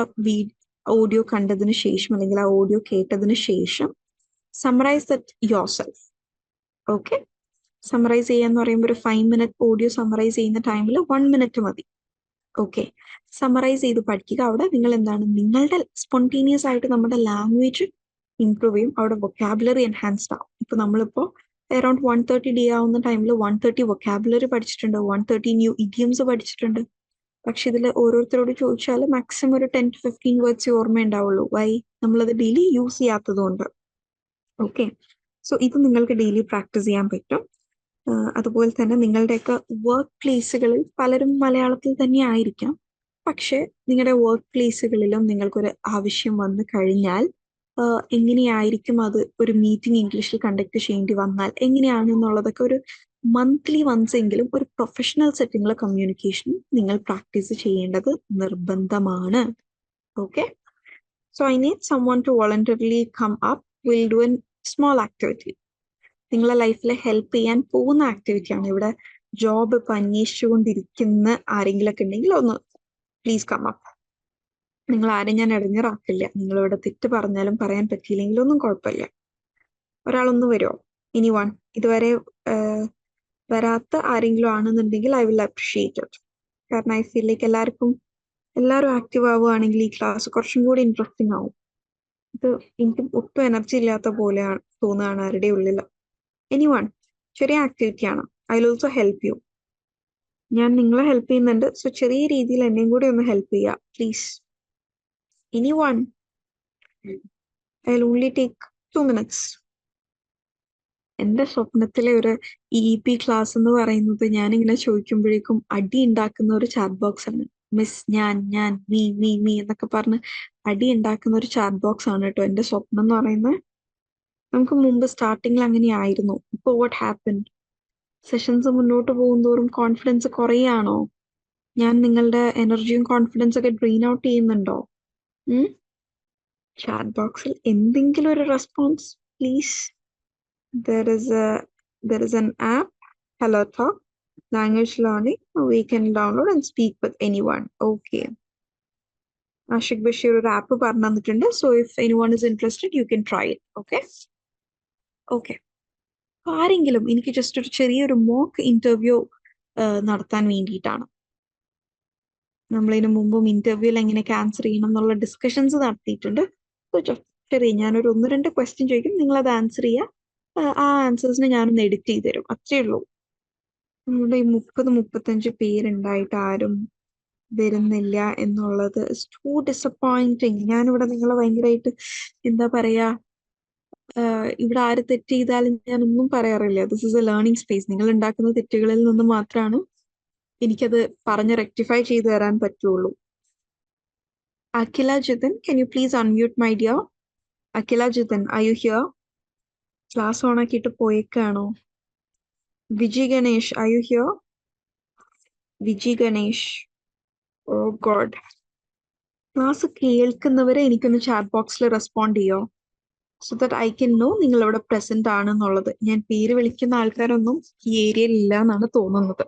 ഓഡിയോ കണ്ടതിന് ശേഷം അല്ലെങ്കിൽ ആ ഓഡിയോ കേട്ടതിന് ശേഷം summarise that your self. Okay, summarise ചെയ്യാന്ന് പറയുമ്പോൾ ഒരു 5 minute ഓഡിയോ സമ്മറൈസ് ചെയ്യുന്ന ടൈമിൽ 1 minute മതി. ഓക്കെ, സമ്മറൈസ് ചെയ്ത് പഠിക്കുക. അവിടെ നിങ്ങൾ എന്താണ് നിങ്ങളുടെ സ്പോണ്ടേനിയസ് ആയിട്ട് നമ്മുടെ ലാംഗ്വേജ് ഇംപ്രൂവ് ചെയ്യും, അവിടെ വൊക്കാബുലറി എൻഹാൻസ്ഡ് ആവും. ഇപ്പൊ നമ്മളിപ്പോ അറൌണ്ട് 130 ഡേ ആവുന്ന ടൈമിൽ 130 വൊക്കാബുലറി പഠിച്ചിട്ടുണ്ട്, 130 ന്യൂ ഇഡിയംസ് പഠിച്ചിട്ടുണ്ട്. പക്ഷെ ഇതിൽ ഓരോരുത്തരോട് ചോദിച്ചാൽ മാക്സിമം ഒരു 10 to 15 വേർഡ്സ് ഓർമ്മ ഉണ്ടാവുള്ളൂ. വൈ? നമ്മളത് ഡെയിലി യൂസ് ചെയ്യാത്തത് കൊണ്ട്. ഓക്കെ, സോ ഇത് നിങ്ങൾക്ക് ഡെയിലി പ്രാക്ടീസ് ചെയ്യാൻ പറ്റും. അതുപോലെ തന്നെ നിങ്ങളുടെയൊക്കെ വർക്ക് പ്ലേസുകളിൽ പലരും മലയാളത്തിൽ തന്നെ ആയിരിക്കാം. പക്ഷെ നിങ്ങളുടെ വർക്ക് പ്ലേസുകളിലും നിങ്ങൾക്കൊരു ആവശ്യം വന്നു കഴിഞ്ഞാൽ എങ്ങനെയായിരിക്കും അത് ഒരു മീറ്റിംഗ് ഇംഗ്ലീഷിൽ കണ്ടക്ട് ചെയ്യേണ്ടി വന്നാൽ എങ്ങനെയാണെന്നുള്ളതൊക്കെ ഒരു മന്ത്ലി വൺസ് എങ്കിലും ഒരു പ്രൊഫഷണൽ സെറ്റിംഗിലെ കമ്മ്യൂണിക്കേഷൻ നിങ്ങൾ പ്രാക്ടീസ് ചെയ്യേണ്ടത് നിർബന്ധമാണ്. Okay, so I need someone to voluntarily come up. We'll do a small activity. നിങ്ങളെ ലൈഫിൽ ഹെൽപ്പ് ചെയ്യാൻ പോകുന്ന ആക്ടിവിറ്റിയാണ്. ഇവിടെ ജോബ് ഇപ്പൊ അന്വേഷിച്ചുകൊണ്ടിരിക്കുന്ന ആരെങ്കിലൊക്കെ ഉണ്ടെങ്കിൽ ഒന്ന് പ്ലീസ് കം അപ്പ്. നിങ്ങൾ ആരും ഞാൻ ഇടങ്ങേറാക്കില്ല. നിങ്ങൾ ഇവിടെ തെറ്റ് പറഞ്ഞാലും പറയാൻ പറ്റിയില്ലെങ്കിലും ഒന്നും കുഴപ്പമില്ല. ഒരാളൊന്ന് വരുമോ? ഇനി വൺ ഇതുവരെ വരാത്ത ആരെങ്കിലും ആണെന്നുണ്ടെങ്കിൽ ഐ വിൽ അപ്രിഷിയേറ്റ് ഇറ്റ്. കാരണം ഐ ഫീൽ ലൈക്ക് എല്ലാവരും ആക്റ്റീവ് ആവുകയാണെങ്കിൽ ഈ ക്ലാസ് കുറച്ചും കൂടി ഇൻട്രസ്റ്റിംഗ് ആവും. ഇത് എനിക്ക് ഒട്ടും എനർജി ഇല്ലാത്ത പോലെയാണ് തോന്നുകയാണ് ആരുടെ ഉള്ളിൽ. എനി വൺ ചെറിയ ആക്ടിവിറ്റി ആണ്. I will also help you. ഞാൻ നിങ്ങളെ ഹെൽപ്പ് ചെയ്യുന്നുണ്ട്. സോ ചെറിയ രീതിയിൽ എന്നെയും കൂടി ഒന്ന് ഹെൽപ്പ് ചെയ്യുക please. Any one I will only take 2 minutes. എന്റെ സ്വപ്നത്തിലെ ഒരു EP ക്ലാസ് എന്ന് പറയുന്നത് ഞാനിങ്ങനെ ചോദിക്കുമ്പോഴേക്കും അടി ഉണ്ടാക്കുന്ന ഒരു ചാറ്റ് ബോക്സ് ആണ്. മിസ് ഞാൻ മീ എന്നൊക്കെ പറഞ്ഞ് അടി ഉണ്ടാക്കുന്ന ഒരു ചാറ്റ് ബോക്സ് ആണ് കേട്ടോ എന്റെ സ്വപ്നം എന്ന് പറയുന്നത്. നമുക്ക് മുമ്പ് സ്റ്റാർട്ടിങ്ങിൽ അങ്ങനെയായിരുന്നു. ഇപ്പൊ വാട്ട് ഹാപ്പൻഡ്? സെഷൻസ് മുന്നോട്ട് പോകുന്തോറും കോൺഫിഡൻസ് കുറയാണോ? ഞാൻ നിങ്ങളുടെ എനർജിയും കോൺഫിഡൻസ് ഒക്കെ ഡ്രെയിൻ ഔട്ട് ചെയ്യുന്നുണ്ടോ? ചാറ്റ് ബോക്സിൽ എന്തെങ്കിലും ഒരു response please. There is an app, Hello Talk, language learning. We can download and speak with anyone. Okay. Ashik Bashir ഒരു ആപ്പ് പറഞ്ഞു തന്നിട്ടുണ്ട്. So if anyone is interested, you can try it. Okay. Okay. ആരെങ്കിലും എനിക്ക് just ഒരു ചെറിയൊരു mock interview നടത്താൻ വേണ്ടിയിട്ടാണ്. നമ്മളിതിനു മുമ്പും ഇന്റർവ്യൂവിൽ എങ്ങനെയൊക്കെ ആൻസർ ചെയ്യണം എന്നുള്ള ഡിസ്കഷൻസ് നടത്തിയിട്ടുണ്ട്. ചെറിയ ഞാനൊരു 1-2 ക്വസ്റ്റ്യൻ ചോദിക്കും, നിങ്ങൾ അത് ആൻസർ ചെയ്യുക. ആ ആൻസേഴ്സിനെ ഞാനൊന്ന് എഡിറ്റ് ചെയ്ത് തരും. അത്രേ ഉള്ളൂ. നമ്മുടെ ഈ 30-35 പേരുണ്ടായിട്ട് ആരും വരുന്നില്ല എന്നുള്ളത് ടു ഡിസപ്പോയിന്റിങ്. ഞാനിവിടെ നിങ്ങളെ ഭയങ്കരമായിട്ട് എന്താ പറയാ, ഇവിടെ ആര് തെറ്റ് ചെയ്താലും ഞാനൊന്നും പറയാറില്ല. This is A learning space. നിങ്ങൾ ഉണ്ടാക്കുന്ന തെറ്റുകളിൽ നിന്ന് മാത്രമാണ് എനിക്കത് പറഞ്ഞ് റെക്ടിഫൈ ചെയ്തു തരാൻ പറ്റുള്ളൂ. Akhila Jithan, can you please unmute my dear? Akhila Jithan, are you here? Class ഓണാക്കിയിട്ട് പോയേക്കാണോ? Viji Ganesh, are you here? Viji Ganesh, oh god. Class കേൾക്കുന്നവരെ എനിക്കൊന്ന് ചാറ്റ് ബോക്സിൽ റെസ്പോണ്ട് ചെയ്യോ, so that I can know നിങ്ങൾ ഇവിടെ പ്രസന്റ് ആണെന്നുള്ളത്. ഞാൻ പേര് വിളിക്കുന്ന ആൾക്കാരൊന്നും ഈ ഏരിയയിൽ ഇല്ല എന്നാണ് തോന്നുന്നത്.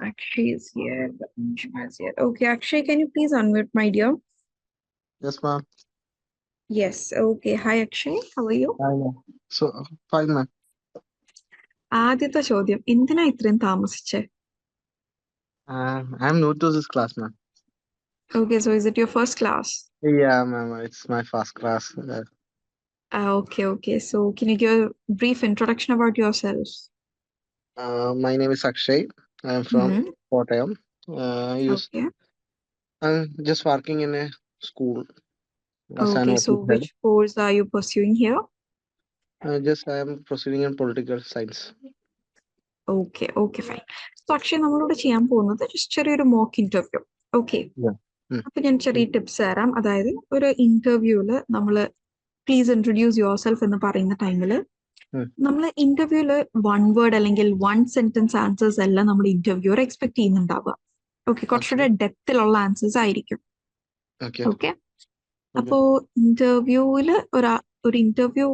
Akshay is here. Anshma is here. Okay, Akshay, can you please unmute my dear? Yes, ma'am. Yes, okay. Hi Akshay, how are you? Hi, ma'am. So, fine, ma'am. ആദ്യത്തെ ചോദ്യം, എന്തിനാ ഇത്രയും താമസിച്ചേ? I'm new to this class, ma'am. Okay, so is it your first class? Yeah, ma'am. It's my first class. Okay. So can you give a brief introduction about yourself? My name is Akshay. I'm from Kottayam. Okay. I'm just working in a school as an Okay, so office head. which course are you pursuing here? I am proceeding in political science. Okay, fine. So Akshay, നമ്മളോട് ചെയ്യാൻ പോകുന്നത് just ചെറിയൊരു mock interview. Okay, അപ്പൊ ഞാൻ ചെറിയ tips തരാം. അതായത് ഒരു ഇന്റർവ്യൂല് നമ്മള് പ്ലീസ് ഇൻട്രൊഡ്യൂസ് യുവർ സെൽഫ് എന്ന് പറയുന്ന ടൈമില് നമ്മൾ ഇന്റർവ്യൂല് 1 word അല്ലെങ്കിൽ 1 sentence ആൻസേഴ്സ് അല്ല നമ്മൾ ഇന്റർവ്യൂർ എക്സ്പെക്ട് ചെയ്യുന്നുണ്ടാവുക. ഓക്കെ, കുറച്ചുകൂടെ ഡെപ്തിലുള്ള ആൻസേഴ്സ് ആയിരിക്കും. ഓക്കെ, അപ്പോ ഇന്റർവ്യൂവില് ഒരു ഇന്റർവ്യൂ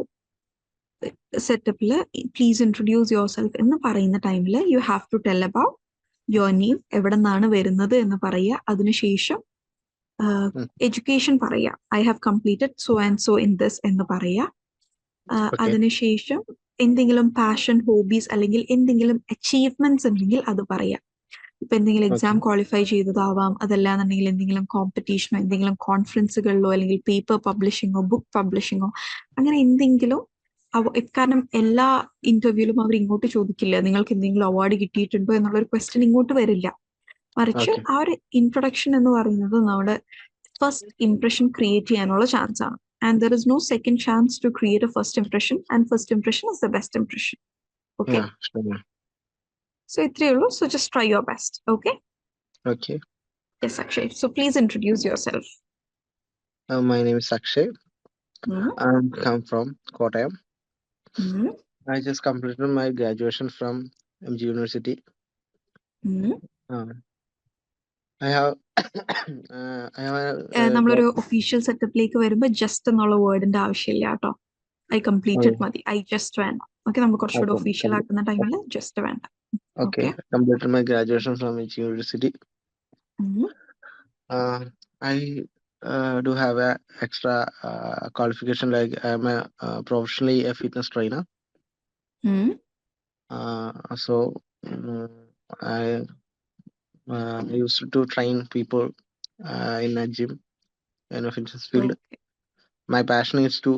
സെറ്റപ്പില് പ്ലീസ് ഇൻട്രൊഡ്യൂസ് യുവർ സെൽഫ് എന്ന് പറയുന്ന ടൈമില് you have to tell about your name, എവിടെ നിന്നാണ് വരുന്നത് എന്ന് പറയുക. അതിനുശേഷം എഡ്യൂക്കേഷൻ പറയുക, I have completed so and so in this എന്ന് പറയുക. അതിനുശേഷം എന്തെങ്കിലും പാഷൻ, ഹോബീസ് അല്ലെങ്കിൽ എന്തെങ്കിലും അച്ചീവ്മെന്റ്സ് ഉണ്ടെങ്കിൽ അത് പറയാം. ഇപ്പൊ എന്തെങ്കിലും എക്സാം ക്വാളിഫൈ ചെയ്തതാവാം, അതല്ലാന്നുണ്ടെങ്കിൽ എന്തെങ്കിലും കോമ്പറ്റീഷനോ എന്തെങ്കിലും കോൺഫറൻസുകളിലോ അല്ലെങ്കിൽ പേപ്പർ പബ്ലിഷിങ്ങോ ബുക്ക് പബ്ലിഷിങ്ങോ അങ്ങനെ എന്തെങ്കിലും. കാരണം എല്ലാ ഇന്റർവ്യൂവിലും അവർ ഇങ്ങോട്ട് ചോദിക്കില്ല നിങ്ങൾക്ക് എന്തെങ്കിലും അവാർഡ് കിട്ടിയിട്ടുണ്ടോ എന്നുള്ളൊരു ക്വസ്റ്റ്യൻ ഇങ്ങോട്ട് വരില്ല. മറിച്ച് ആ ഒരു ഇൻട്രൊഡക്ഷൻ എന്ന് പറയുന്നത് നമ്മുടെ ഫസ്റ്റ് ഇംപ്രഷൻ ക്രിയേറ്റ് ചെയ്യാനുള്ള ചാൻസ് ആണ്. And there is no second chance to create a first impression, and first impression is the best impression. Okay. Yeah, sure. So itre ullu, so just try your best. Okay. Okay. Yes, Akshay. So please introduce yourself. My name is Akshay. I'm from Kottayam. I just completed my graduation from MG University. നമ്മളൊരു official സെറ്റപ്പിലേക്ക് വരുമ്പോൾ just എന്നുള്ള വേർഡിന്റെ ആവശ്യമില്ല കേട്ടോ. I completed മതി, I just വേണ്ട. Okay, നമ്മൾ കുറച്ചുകൂടെ official ആക്കുന്ന ടൈമിൽ ജസ്റ്റ് വേണ്ട. Okay. Okay. I completed my graduation from which university? Mhm. I do have a extra qualification, like I'm a professionally a fitness trainer. Mhm. So I used to train people in a gym in a fitness field. Okay. My passion is to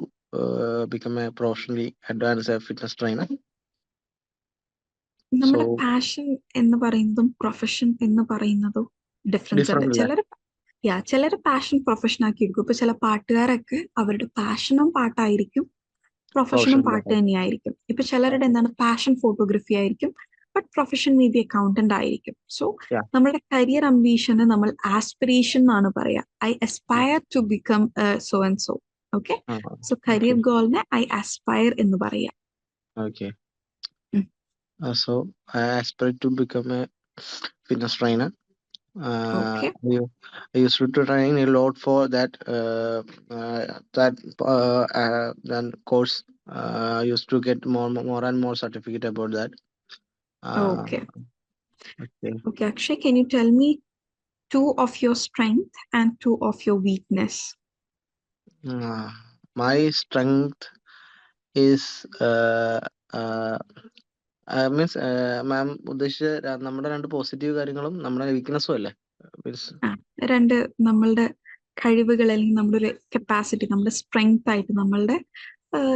become a professionally advanced fitness trainer. നമ്മുടെ So passion എന്ന് പറയുന്നതും profession എന്ന് പറയുന്നതും difference ഉണ്ട്. different. ചിലർ passion profession ആക്കി എടുക്കും. ഇപ്പൊ ചില പാട്ടുകാരൊക്കെ അവരുടെ പാഷനും പാട്ടായിരിക്കും, പ്രൊഫഷനും Professional. പാട്ട് തന്നെയായിരിക്കും. ഇപ്പൊ ചിലരുടെ എന്താണ് പാഷൻ ഫോട്ടോഗ്രഫി ആയിരിക്കും, but profession may be accountant ആയിരിക്കും. So Yeah. നമ്മുടെ കരിയർ അംബീഷന് നമ്മൾ ആസ്പിറേഷൻ എന്നാണ് പറയാ. I aspire to become so and so. Okay, so career Okay. ഗോളിനെ ഐ അസ്പയർ എന്ന് പറയാം. Okay. Mm. So I aspire to become a fitness trainer. Okay. I used to train a lot for that then course. I used to get more and more certificate about that. Okay. Okay. Okay, Akshay, can you tell me 2 of your strength and 2 of your weakness? My strength is means ma'am ഉദ്ദേശിച്ച നമ്മുടെ 2 positive കാര്യങ്ങളും നമ്മുടെ വീക്ക്നെസ്സും അല്ലേ? Means രണ്ട് നമ്മളുടെ കഴിവുകൾ അല്ലെങ്കിൽ നമ്മുടെ ഒരു കപ്പാസിറ്റി, നമ്മുടെ സ്ട്രെങ്ത് ആയിട്ട് നമ്മളുടെ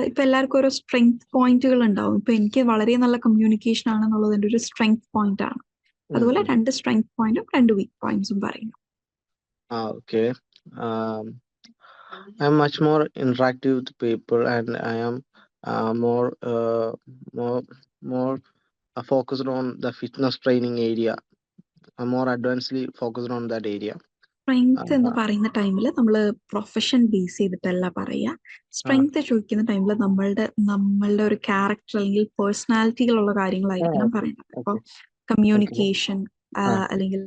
ഇപ്പൊ എല്ലാവർക്കും ഓരോ സ്ട്രെങ്ത് പോയിന്റുകൾ ഉണ്ടാവും. ഇപ്പൊ എനിക്ക് വളരെ നല്ല കമ്മ്യൂണിക്കേഷൻ ആണെന്നുള്ളത് എൻ്റെ ഒരു സ്ട്രെങ്ത് പോയിന്റ് ആണ്. അതുപോലെ 2 സ്ട്രെങ്ത് പോയിന്റും 2 വീക്ക് പോയിന്റ്സും പറയുന്നു. Okay. I'm much more interactive with people, and I am more focused on the fitness training area. I'm more advancedly focused on that area. Strength എന്ന് പറയുന്ന ടൈമിൽ നമ്മൾ പ്രൊഫഷൻ ബേസ് ചെയ്തിട്ടല്ല പറയുക. Strength ചോദിക്കുന്ന ടൈമിൽ നമ്മളുടെ ഒരു ക്യാരക്ടർ അല്ലെങ്കിൽ പേഴ്സണാലിറ്റികളുള്ള കാര്യങ്ങളായിരിക്കണം പറയുന്നത്. ഇപ്പൊ കമ്മ്യൂണിക്കേഷൻ അല്ലെങ്കിൽ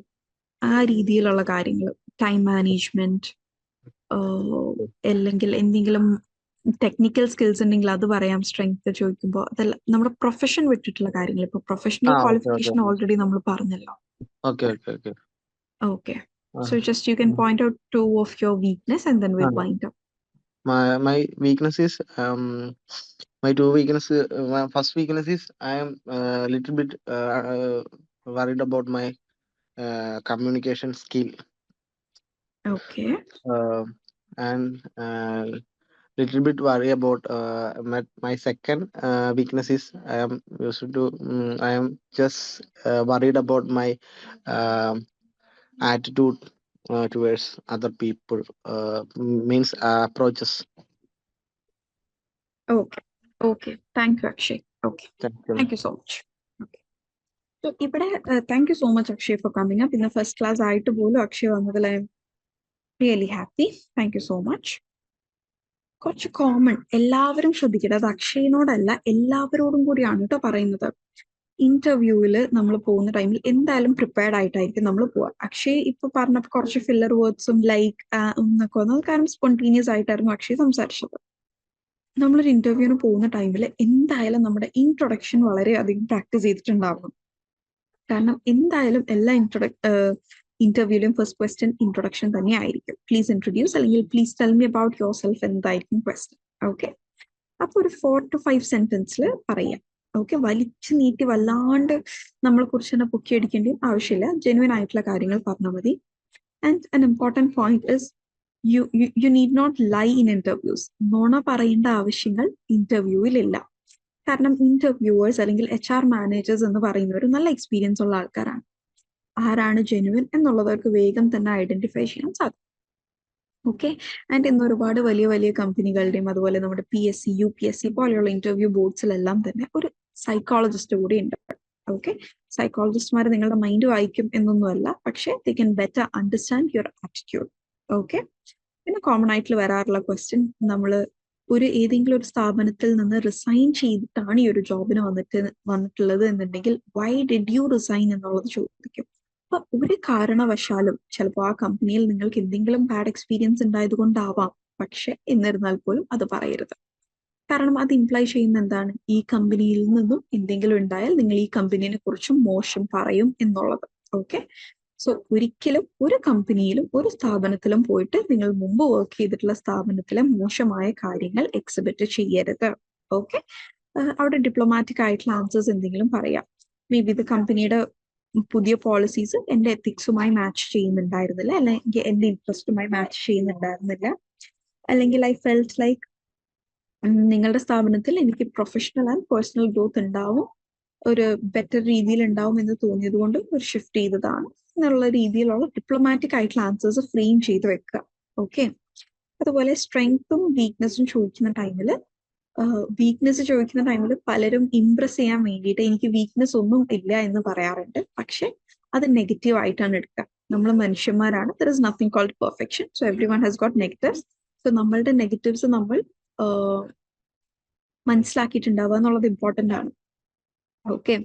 ആ രീതിയിലുള്ള കാര്യങ്ങൾ, ടൈം മാനേജ്മെന്റ്, അല്ലെങ്കിൽ എന്തെങ്കിലും ടെക്നിക്കൽ സ്കിൽസ് ഉണ്ടെങ്കിൽ അത് പറയാം സ്ട്രെങ്ത് ചോദിക്കുമ്പോൾ. അതല്ല നമ്മുടെ പ്രൊഫഷൻ വിട്ടിട്ടുള്ള കാര്യങ്ങൾ. ഇപ്പൊ പ്രൊഫഷണൽ ക്വാളിഫിക്കേഷൻ ഓൾറെഡി നമ്മൾ പറഞ്ഞല്ലോ. Okay. So just you can point out 2 of your weakness and then we'll wind up. My weakness is my 2 weaknesses. My first weakness is I am a little bit worried about my communication skill. Okay. And little bit worry about my second weakness is I am just worried about my attitude towards other people, means approaches. Okay. Thank you, Akshay. Okay. Thank you so much. Okay. So ഇവിടെ thank you so much, Akshay, for coming up. In the first class ആയിട്ട് പോലും അക്ഷയ് വന്നതിൽ I am really happy. Thank you so much. കുറച്ച് common എല്ലാവരും ശ്രദ്ധിക്കട്ടെ. അത് അക്ഷയിനോടല്ല, എല്ലാവരോടും കൂടിയാണ് കേട്ടോ പറയുന്നത്. ഇന്റർവ്യൂവിൽ നമ്മൾ പോകുന്ന ടൈമിൽ എന്തായാലും പ്രിപ്പയർഡ് ആയിട്ടായിരിക്കും നമ്മൾ പോവുക. അക്ഷയ് ഇപ്പൊ പറഞ്ഞപ്പോൾ കുറച്ച് ഫില്ലർ വേർഡ്സും ലൈക്ക് എന്നൊക്കെ വന്നത് കാരണം സ്പോണ്ടേനിയസ് ആയിട്ടായിരുന്നു അക്ഷയ് സംസാരിച്ചത്. നമ്മളൊരു ഇന്റർവ്യൂവിന് പോകുന്ന ടൈമിൽ എന്തായാലും നമ്മുടെ ഇൻട്രൊഡക്ഷൻ വളരെയധികം പ്രാക്ടീസ് ചെയ്തിട്ടുണ്ടാവണം. കാരണം എന്തായാലും എല്ലാ ഇന്റർവ്യൂവിലും ഫസ്റ്റ് ക്വസ്റ്റ്യൻ ഇൻട്രൊഡക്ഷൻ തന്നെ ആയിരിക്കും. പ്ലീസ് ഇൻട്രൊഡ്യൂസ് അല്ലെങ്കിൽ please tell me about your self എന്തായിരിക്കും ക്വസ്റ്റ്യൻ. ഓക്കെ, അപ്പൊ ഒരു 4 to 5 സെന്റൻസിൽ പറയാം. ഓക്കെ, വലിച്ചു നീട്ടി വല്ലാണ്ട് നമ്മളെ കുറിച്ച് തന്നെ പൊക്കിയടിക്കേണ്ട ആവശ്യമില്ല. ജെന്യുവൻ ആയിട്ടുള്ള കാര്യങ്ങൾ പറഞ്ഞാൽ മതി. And an important point is you need not lie in interviews. നുണ പറയേണ്ട ആവശ്യങ്ങൾ ഇന്റർവ്യൂവിലില്ല. കാരണം ഇന്റർവ്യൂവേഴ്സ് അല്ലെങ്കിൽ HR മാനേജേഴ്സ് എന്ന് പറയുന്നവർ നല്ല എക്സ്പീരിയൻസ് ഉള്ള ആൾക്കാരാണ്. ആരാണ് ജെന്യുവൻ എന്നുള്ളത് അവർക്ക് വേഗം തന്നെ ഐഡന്റിഫൈ ചെയ്യാൻ സാധിക്കും. ഓക്കെ, ആൻഡ് ഇന്ന് ഒരുപാട് വലിയ വലിയ കമ്പനികളുടെയും അതുപോലെ നമ്മുടെ PSC UPSC പോലെയുള്ള ഇന്റർവ്യൂ ബോർഡ്സിലെല്ലാം തന്നെ ഒരു സൈക്കോളജിസ്റ്റ് കൂടി ഉണ്ട്. ഓക്കെ, സൈക്കോളജിസ്റ്റ്മാർ നിങ്ങളുടെ മൈൻഡ് വായിക്കും എന്നൊന്നുമല്ല, പക്ഷെ they can better understand your attitude. Okay, പിന്നെ കോമൺ ആയിട്ട് വരാറുള്ള ക്വസ്റ്റ്യൻ, നമ്മൾ ഏതെങ്കിലും ഒരു സ്ഥാപനത്തിൽ നിന്ന് റിസൈൻ ചെയ്തിട്ടാണ് ഈ ഒരു ജോബിന് വന്നിട്ടുള്ളത് എന്നുണ്ടെങ്കിൽ വൈ ഡിഡ് യു റിസൈൻ എന്നുള്ളത് ചോദിക്കും. അപ്പൊ ഒരു കാരണവശാലും ചിലപ്പോൾ ആ കമ്പനിയിൽ നിങ്ങൾക്ക് എന്തെങ്കിലും ബാഡ് എക്സ്പീരിയൻസ് ഉണ്ടായത് കൊണ്ടാവാം, പക്ഷെ എന്നിരുന്നാൽ പോലും അത് പറയരുത്. കാരണം അത് ഇംപ്ലൈ ചെയ്യുന്ന എന്താണ്, ഈ കമ്പനിയിൽ നിന്നും എന്തെങ്കിലും ഉണ്ടായാൽ നിങ്ങൾ ഈ കമ്പനിയെ കുറിച്ച് മോശം പറയും എന്നുള്ളത്. ഓക്കെ, സോ ഒരിക്കലും ഒരു കമ്പനിയിലും ഒരു സ്ഥാപനത്തിലും പോയിട്ട് നിങ്ങൾ മുമ്പ് വർക്ക് ചെയ്തിട്ടുള്ള സ്ഥാപനത്തിലെ മോശമായ കാര്യങ്ങൾ എക്സിബിറ്റ് ചെയ്യരുത്. ഓക്കെ, അവിടെ ഡിപ്ലോമാറ്റിക് ആയിട്ടുള്ള ആൻസേഴ്സ് എന്തെങ്കിലും പറയാം. മേ ബി ഇത് കമ്പനിയുടെ പുതിയ പോളിസീസ് എന്റെ എത്തിക്സുമായി മാച്ച് ചെയ്യുന്നുണ്ടായിരുന്നില്ല, അല്ലെങ്കിൽ എന്റെ ഇൻട്രസ്റ്റുമായി മാച്ച് ചെയ്യുന്നുണ്ടായിരുന്നില്ല, അല്ലെങ്കിൽ ഐ ഫെൽറ്റ് ലൈക്ക് നിങ്ങളുടെ സ്ഥാപനത്തിൽ എനിക്ക് പ്രൊഫഷണൽ ആൻഡ് പേഴ്സണൽ ഗ്രോത്ത് ഉണ്ടാവും, ഒരു ബെറ്റർ രീതിയിൽ ഉണ്ടാവും എന്ന് തോന്നിയത് കൊണ്ട് ഒരു ഷിഫ്റ്റ് ചെയ്തതാണ് എന്നുള്ള രീതിയിലുള്ള ഡിപ്ലോമാറ്റിക് ആയിട്ടുള്ള ആൻസേഴ്സ് ഫ്രെയിം ചെയ്ത് വെക്കുക. ഓക്കെ, അതുപോലെ സ്ട്രെങ്ത്തും വീക്ക്നെസ്സും ചോദിക്കുന്ന ടൈമിൽ പലരും ഇംപ്രസ് ചെയ്യാൻ വേണ്ടിയിട്ട് എനിക്ക് വീക്ക്നെസ് ഒന്നും ഇല്ല എന്ന് പറയാറുണ്ട്. പക്ഷെ അത് നെഗറ്റീവ് ആയിട്ടാണ് എടുക്കുക. നമ്മൾ മനുഷ്യന്മാരാണ്, there is nothing called perfection, so everyone has got negatives. So നമ്മളുടെ നെഗറ്റീവ്സ് നമ്മൾ മനസ്സിലാക്കിയിട്ടുണ്ടാവുക എന്നുള്ളത് ഇമ്പോർട്ടൻ്റ് ആണ്. ഓക്കെ,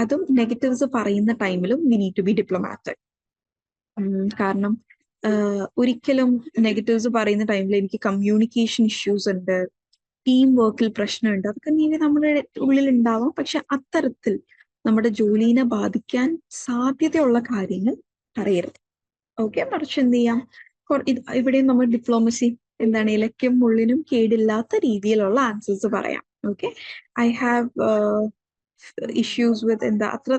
അതും നെഗറ്റീവ്സ് പറയുന്ന ടൈമിലും we need to be diplomatic. കാരണം ഒരിക്കലും നെഗറ്റീവ്സ് പറയുന്ന ടൈമിൽ എനിക്ക് കമ്മ്യൂണിക്കേഷൻ ഇഷ്യൂസ് ഉണ്ട്, ടീം വർക്കിൽ പ്രശ്നമുണ്ട്, അതൊക്കെ നമ്മുടെ ഉള്ളിൽ ഉണ്ടാവാം. പക്ഷെ അത്തരത്തിൽ നമ്മുടെ ജോലിനെ ബാധിക്കാൻ സാധ്യതയുള്ള കാര്യങ്ങൾ പറയരുത്. ഓക്കെ, മറിച്ച് എന്ത് ചെയ്യാം, ഇവിടെയും നമ്മൾ ഡിപ്ലോമസി എന്താണ്, ഇലയ്ക്കും മുള്ളിനും കേടില്ലാത്ത രീതിയിലുള്ള ആൻസേഴ്സ് പറയാം. ഓക്കെ, ഐ ഹാവ് ഇഷ്യൂസ് വിത്ത് എന്താ അത്ര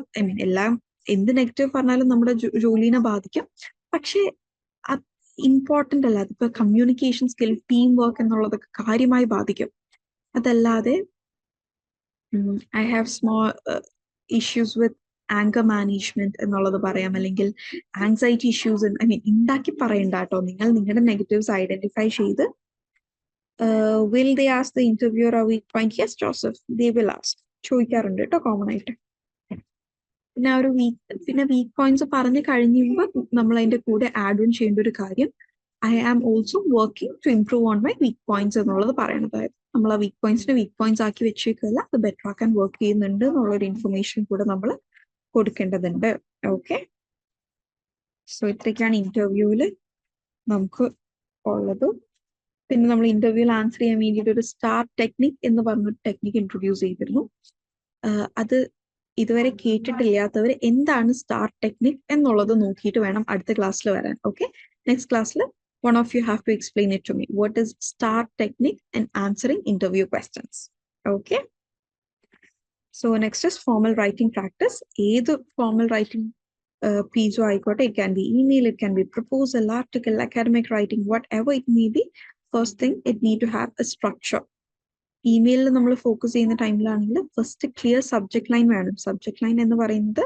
എല്ലാം എന്ത് നെഗറ്റീവ് പറഞ്ഞാലും നമ്മുടെ ജോലിനെ ബാധിക്കും. പക്ഷെ ഇമ്പോർട്ടൻ്റ് അല്ല, അതിപ്പോ കമ്മ്യൂണിക്കേഷൻ സ്കിൽ, ടീം വർക്ക് എന്നുള്ളതൊക്കെ കാര്യമായി ബാധിക്കും. അതല്ലാതെ I have small issues with anchor management എന്നുള്ളത് പറയാം, അല്ലെങ്കിൽ ആങ്സൈറ്റി ഇഷ്യൂസ് ഉണ്ടാക്കി പറയണ്ട കേട്ടോ. നിങ്ങൾ നിങ്ങളുടെ നെഗറ്റീവ്സ് ഐഡന്റിഫൈ ചെയ്ത് will they ask the interviewer a weak point? Yes, Joseph, they will ask. ചോദിക്കാറുണ്ട് കേട്ടോ കോമൺ ആയിട്ട്. പിന്നെ വീക്ക് പോയിന്റ്സ് പറഞ്ഞു കഴിയുമ്പോൾ നമ്മൾ അതിന്റെ കൂടെ ആഡ് ഓൺ ചെയ്യേണ്ട ഒരു കാര്യം, I am also working to improve on my weak points എന്നുള്ളത് പറയണതായിരുന്നു. നമ്മൾ ആ വീക്ക് പോയിന്റ്സ് ആക്കി വെച്ചേക്കല്ല, അത് ബെറ്റർ ആക്കാൻ വർക്ക് ചെയ്യുന്നുണ്ട് എന്നുള്ളൊരു ഇൻഫർമേഷൻ കൂടെ നമ്മൾ കൊടുക്കേണ്ടതുണ്ട്. ഓക്കെ, സോ ഇത്രയൊക്കെയാണ് ഇന്റർവ്യൂവിൽ നമുക്ക് ഉള്ളത്. പിന്നെ നമ്മൾ ഇന്റർവ്യൂവിൽ ആൻസർ ചെയ്യാൻ വേണ്ടിയിട്ട് ഒരു സ്റ്റാർ ടെക്നിക് എന്ന് പറഞ്ഞൊരു ടെക്നിക് ഇൻട്രൊഡ്യൂസ് ചെയ്തിരുന്നു. അത് ഇതുവരെ കേട്ടിട്ടില്ലാത്തവർ എന്താണ് സ്റ്റാർ ടെക്നിക് എന്നുള്ളത് നോക്കിയിട്ട് വേണം അടുത്ത ക്ലാസ്സിൽ വരാൻ. ഓക്കെ, നെക്സ്റ്റ് ക്ലാസ്സിൽ one of you have to explain it to me. What is STAR technique and answering interview questions? Okay. So next is formal writing practice. Either formal writing piece or it can be email, it can be proposal, article, academic writing, whatever it may be. First thing, it need to have a structure. Email നമ്മൾ focus ചെയ്യുന്ന ടൈമിലാണെങ്കിൽ first clear subject line വേണം. Subject line എന്ന് പറയുന്നത്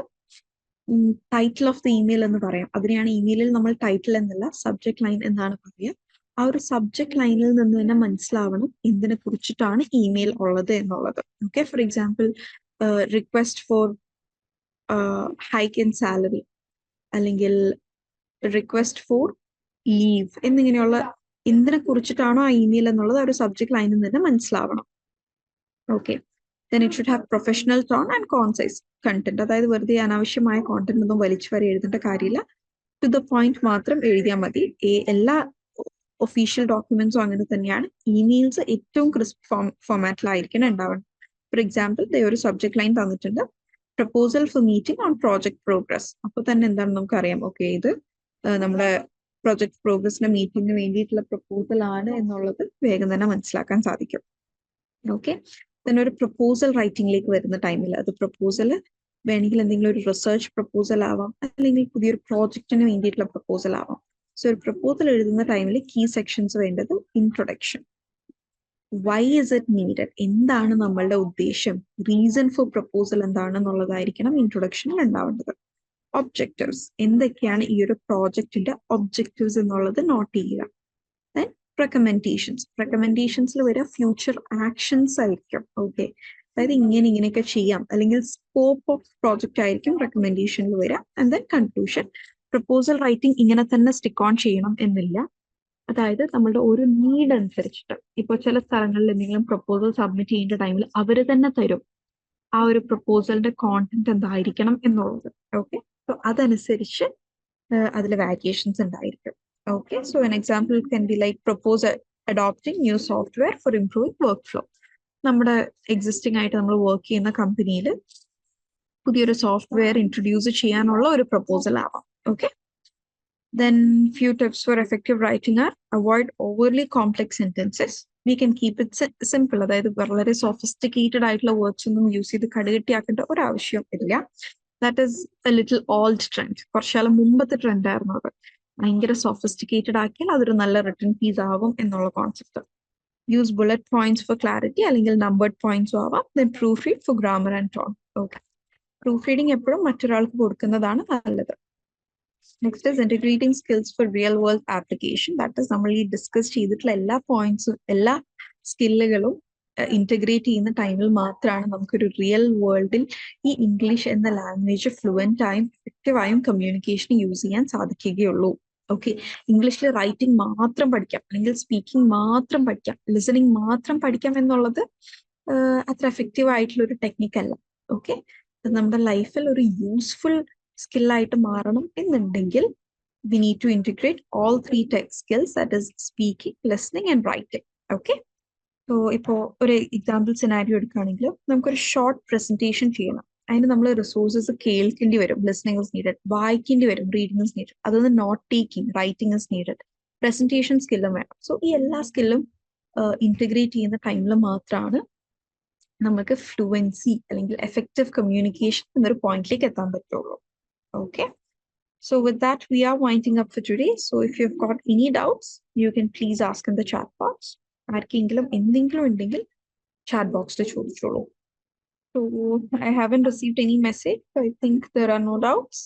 title of the email എന്ന് പറയാം. അതിനെയാണ് ഇമെയിലിൽ നമ്മൾ title എന്നല്ല സബ്ജക്ട് ലൈൻ എന്നാണ് പറയുക. ആ ഒരു സബ്ജക്ട് ലൈനിൽ നിന്ന് തന്നെ മനസ്സിലാവണം എന്തിനെ കുറിച്ചിട്ടാണ് ഇമെയിൽ ഉള്ളത് എന്നുള്ളത്. Okay, for example request for hike in salary, അല്ലെങ്കിൽ റിക്വസ്റ്റ് ഫോർ ലീവ് എന്നിങ്ങനെയുള്ള എന്തിനെ കുറിച്ചിട്ടാണോ ആ ഇമെയിൽ എന്നുള്ളത് ആ ഒരു സബ്ജക്ട് ലൈനിൽ നിന്ന് മനസ്സിലാവണം. Okay, then it should have professional tone and concise content. അതായത് വെറുതെ അനാവശ്യമായ കോണ്ടന്റ് ഒന്നും വലിച്ചു വരെ എഴുതേണ്ട കാര്യമില്ല, ടു ദ പോയിന്റ് മാത്രം എഴുതിയാൽ മതി. എല്ലാ ഒഫീഷ്യൽ ഡോക്യുമെന്റ്സും അങ്ങനെ തന്നെയാണ്. ഇമെയിൽസ് ഏറ്റവും ക്രിസ്പ് ഫോമാറ്റിലായിരിക്കണം ഉണ്ടാവണം. ഫോർ എക്സാമ്പിൾ, ഒരു സബ്ജക്ട് ലൈൻ തന്നിട്ടുണ്ട്, proposal four meeting on project progress. അപ്പോൾ തന്നെ എന്താണെന്ന് നമുക്കറിയാം, ഓക്കെ ഇത് നമ്മുടെ പ്രോജക്ട് പ്രോഗ്രസിന്റെ മീറ്റിംഗിന് വേണ്ടിയിട്ടുള്ള പ്രപ്പോസൽ ആണ് എന്നുള്ളത് വേഗം തന്നെ മനസ്സിലാക്കാൻ സാധിക്കും. ഓക്കെ, then ഒരു പ്രപ്പോസൽ റൈറ്റിംഗിലേക്ക് വരുന്ന ടൈമിൽ അത് പ്രപ്പോസൽ വേണമെങ്കിൽ എന്തെങ്കിലും ഒരു റിസർച്ച് പ്രപ്പോസൽ ആവാം, അല്ലെങ്കിൽ പുതിയൊരു പ്രോജക്റ്റിന് വേണ്ടിയിട്ടുള്ള പ്രപ്പോസൽ ആവാം. സോ ഒരു പ്രപ്പോസൽ എഴുതുന്ന ടൈമിൽ കീ സെക്ഷൻസ് വേണ്ടത് introduction, why is it needed, എന്താണ് നമ്മളുടെ ഉദ്ദേശം, റീസൺ ഫോർ പ്രപ്പോസൽ എന്താണെന്നുള്ളതായിരിക്കണം ഇൻട്രൊഡക്ഷനിൽ ഉണ്ടാവേണ്ടത്. ഒബ്ജക്റ്റീവ്സ്, എന്തൊക്കെയാണ് ഈ ഒരു പ്രോജക്റ്റിന്റെ ഒബ്ജക്റ്റീവ്സ് എന്നുള്ളത് നോട്ട് ചെയ്യുക. ദെൻ റെക്കമെൻഡേഷൻസിൽ വരെ ഫ്യൂച്ചർ ആക്ഷൻസ് ആയിരിക്കും. ഓക്കെ, അതായത് ഇങ്ങനെയൊക്കെ ചെയ്യാം, അല്ലെങ്കിൽ സ്കോപ്പ് ഓഫ് പ്രോജക്റ്റ് ആയിരിക്കും റെക്കമെൻഡേഷനിൽ വരിക. And then conclusion. Proposal writing ഇങ്ങനെ തന്നെ സ്റ്റിക്ക് ഓൺ ചെയ്യണം എന്നില്ല. അതായത് നമ്മളുടെ ഒരു നീഡ് അനുസരിച്ചിട്ട്, ഇപ്പോൾ ചില സ്ഥലങ്ങളിൽ എന്തെങ്കിലും പ്രപ്പോസൽ സബ്മിറ്റ് ചെയ്യേണ്ട ടൈമിൽ അവർ തന്നെ തരും ആ ഒരു പ്രപ്പോസലിന്റെ കോണ്ടന്റ് എന്തായിരിക്കണം എന്നുള്ളത്. ഓക്കെ, സോ അതനുസരിച്ച് അതിൽ വാരിയേഷൻസ് ഉണ്ടായിരിക്കും. Okay, so an example can be like adopting new software for improving workflow. നമ്മുടെ എക്സിസ്റ്റിംഗ് ആയിട്ട് നമ്മൾ വർക്ക് ചെയ്യുന്ന കമ്പനിയിൽ പുതിയൊരു സോഫ്റ്റ്വെയർ ഇൻട്രൊഡ്യൂസ് ചെയ്യാനുള്ള ഒരു പ്രപ്പോസൽ ആവാം. Okay. Then few tips for effective writing are avoid overly complex sentences. We can keep it simple. അതായത് വളരെ സോഫിസ്റ്റിക്കേറ്റഡ് ആയിട്ടുള്ള വേർഡ്സ് ഒന്നും യൂസ് ചെയ്ത് കടുകട്ടിയാക്കേണ്ട ഒരു ആവശ്യം ഇല്ല. That is a little old trend. കുറച്ചാലും മുമ്പത്തെ ട്രെൻഡ് ആയിരുന്നു അത്. ഭയങ്കര സോഫിസ്റ്റിക്കേറ്റഡ് ആക്കിയാൽ അതൊരു നല്ല റിട്ടൺ പീസ് ആവും എന്നുള്ള concept. Use bullet points for clarity അല്ലെങ്കിൽ നമ്പേർഡ് പോയിന്റ്സും ആവാം. Then proof read for grammar and tone. Okay. Proof reading എപ്പോഴും മറ്റൊരാൾക്ക് കൊടുക്കുന്നതാണ് നല്ലത്. Next is integrating skills for real world application. That is നമ്മൾ ഈ ഡിസ്കസ് ചെയ്തിട്ടുള്ള എല്ലാ പോയിന്റ്സും എല്ലാ സ്കില്ലുകളും ഇന്റഗ്രേറ്റ് ചെയ്യുന്ന ടൈമിൽ മാത്രമാണ് നമുക്കൊരു റിയൽ വേൾഡിൽ ഈ ഇംഗ്ലീഷ് എന്ന ലാംഗ്വേജ് ഫ്ലുവൻ്റ് ആയും എഫക്റ്റീവായും കമ്മ്യൂണിക്കേഷൻ യൂസ് ചെയ്യാൻ സാധിക്കുകയുള്ളൂ. ഓക്കെ. ഇംഗ്ലീഷിൽ റൈറ്റിംഗ് മാത്രം പഠിക്കാം അല്ലെങ്കിൽ സ്പീക്കിംഗ് മാത്രം പഠിക്കാം, ലിസണിങ് മാത്രം പഠിക്കാം എന്നുള്ളത് അത്ര എഫക്റ്റീവ് ആയിട്ടുള്ള ഒരു ടെക്നിക്കല്ല. ഓക്കെ. നമ്മുടെ ലൈഫിൽ ഒരു യൂസ്ഫുൾ സ്കില്ലായിട്ട് മാറണം എന്നുണ്ടെങ്കിൽ we need to integrate all 3 tech skills, that is speaking, listening and writing. Okay. So ഇപ്പോൾ ഒരു എക്സാമ്പിൾ സിനാരിയോ എടുക്കുകയാണെങ്കിൽ നമുക്കൊരു ഷോർട്ട് പ്രസന്റേഷൻ ചെയ്യണം. അതിന് നമ്മൾ റിസോഴ്സസ് കേൾക്കേണ്ടി വരും. Listening is needed. വായിക്കേണ്ടി വരും. Reading is needed. അതൊന്ന് note taking, writing is needed. Presentation സ്കില്ലും വേണം. സോ ഈ എല്ലാ സ്കില്ലും ഇന്റഗ്രേറ്റ് ചെയ്യുന്ന ടൈമിൽ മാത്രമാണ് നമുക്ക് ഫ്ലുവൻസി അല്ലെങ്കിൽ എഫക്റ്റീവ് കമ്മ്യൂണിക്കേഷൻ എന്നൊരു പോയിന്റിലേക്ക് എത്താൻ പറ്റുള്ളൂ. Okay. So with that, we are winding up for today. So if you've got any doubts, you can please ask in the chat box. ആർക്കെങ്കിലും എന്തെങ്കിലും ഉണ്ടെങ്കിൽ chat box ൽ ചോദിച്ചോളൂ. So I haven't received any message. So I think there are no doubts.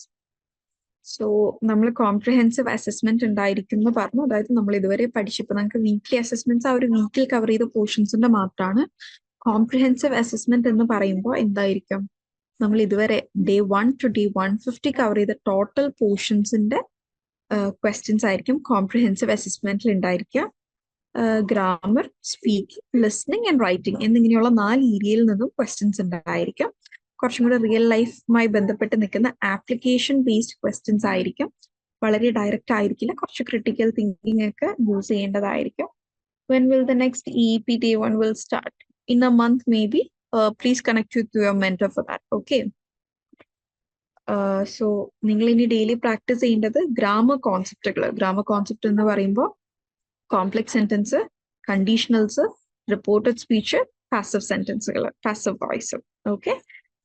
So നമ്മൾ comprehensive assessment ഉണ്ടായിരിക്കും എന്ന് പറഞ്ഞു. അതായത് നമ്മൾ ഇതുവരെ പഠിച്ചപ്പോൾ നമുക്ക് വീക്ക്ലി അസസ്മെന്റ്സ് ആ ഒരു വീക്കിൽ കവർ ചെയ്ത പോർഷൻസിന്റെ മാത്രമാണ്. കോംപ്രിഹെൻസീവ് അസസ്മെന്റ് എന്ന് പറയുമ്പോൾ എന്തായിരിക്കും? നമ്മൾ ഇതുവരെ ഡേ 1 to day 150 കവർ ചെയ്ത ടോട്ടൽ പോർഷൻസിന്റെ ക്വസ്റ്റ്യൻസ് ആയിരിക്കും കോംപ്രിഹെൻസീവ് അസസ്മെന്റിൽ ഉണ്ടായിരിക്കുക. Grammar, speaking, listening and writing എന്നിങ്ങനെയുള്ള 4 ഏരിയയിൽ നിന്നും ക്വസ്റ്റ്യൻസ് ഉണ്ടായിരിക്കും. കുറച്ചും കൂടെ റിയൽ ലൈഫുമായി ബന്ധപ്പെട്ട് നിൽക്കുന്ന ആപ്ലിക്കേഷൻ ബേസ്ഡ് ക്വസ്റ്റ്യൻസ് ആയിരിക്കും. വളരെ ഡയറക്റ്റ് ആയിരിക്കില്ല. കുറച്ച് ക്രിട്ടിക്കൽ തിങ്കിങ് ഒക്കെ use ചെയ്യേണ്ടതായിരിക്കും. When will the next EEP day 1 will start? In a month maybe. Please connect with your mentor for that. Okay. So നിങ്ങൾ ഇനി ഡെയിലി പ്രാക്ടീസ് ചെയ്യേണ്ടത് ഗ്രാമർ കോൺസെപ്റ്റുകൾ. Grammar concept എന്ന് പറയുമ്പോൾ complex sentence, conditionals, reported speech, passive സെന്റൻസുകൾ, passive voice. Okay.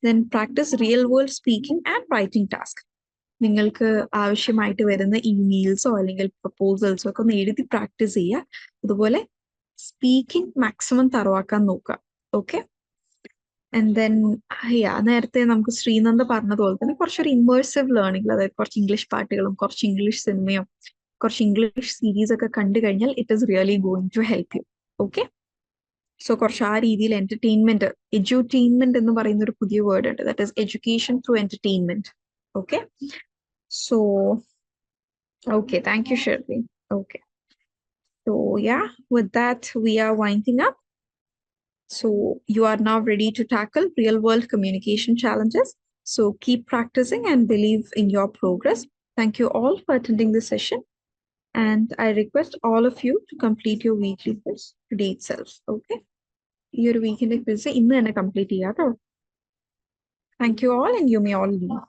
Then practice real world speaking and writing task. നിങ്ങൾക്ക് ആവശ്യമായിട്ട് വരുന്ന ഇമെയിൽസോ അല്ലെങ്കിൽ പ്രപ്പോസൽസോ ഒക്കെ ഒന്ന് എഴുതി പ്രാക്ടീസ് ചെയ്യുക. അതുപോലെ സ്പീക്കിംഗ് മാക്സിമം തറവാക്കാൻ നോക്കുക. ഓക്കെ. ആൻഡ് ദെൻ നേരത്തെ നമുക്ക് ശ്രീനന്ദ പറഞ്ഞതുപോലെ തന്നെ കുറച്ചൊരു ഇമേഴ്സീവ് ലേണിംഗ്, അതായത് കുറച്ച് ഇംഗ്ലീഷ് പാട്ടുകളും കുറച്ച് ഇംഗ്ലീഷ് സിനിമയും കുറച്ച് ഇംഗ്ലീഷ് സീരീസ് ഒക്കെ കണ്ടു കഴിഞ്ഞാൽ it is really going to help you. Okay. So കുറച്ച് ആ രീതിയിൽ എന്റർടൈൻമെന്റ്, എഡ്യൂടെയിൻമെന്റ് എന്ന് പറയുന്ന ഒരു പുതിയ വേർഡ് ഉണ്ട്. That is education through entertainment. Okay. So okay, thank U Shirley. Okay. So yeah, with that we are winding up. So you are now ready to tackle real world communication challenges. So keep practicing and believe in your progress. Thank you all for attending this session. And I request all of you to complete your weekly quiz today itself. Okay. Your weekend quiz innu complete cheyato. Thank you all and you may all leave.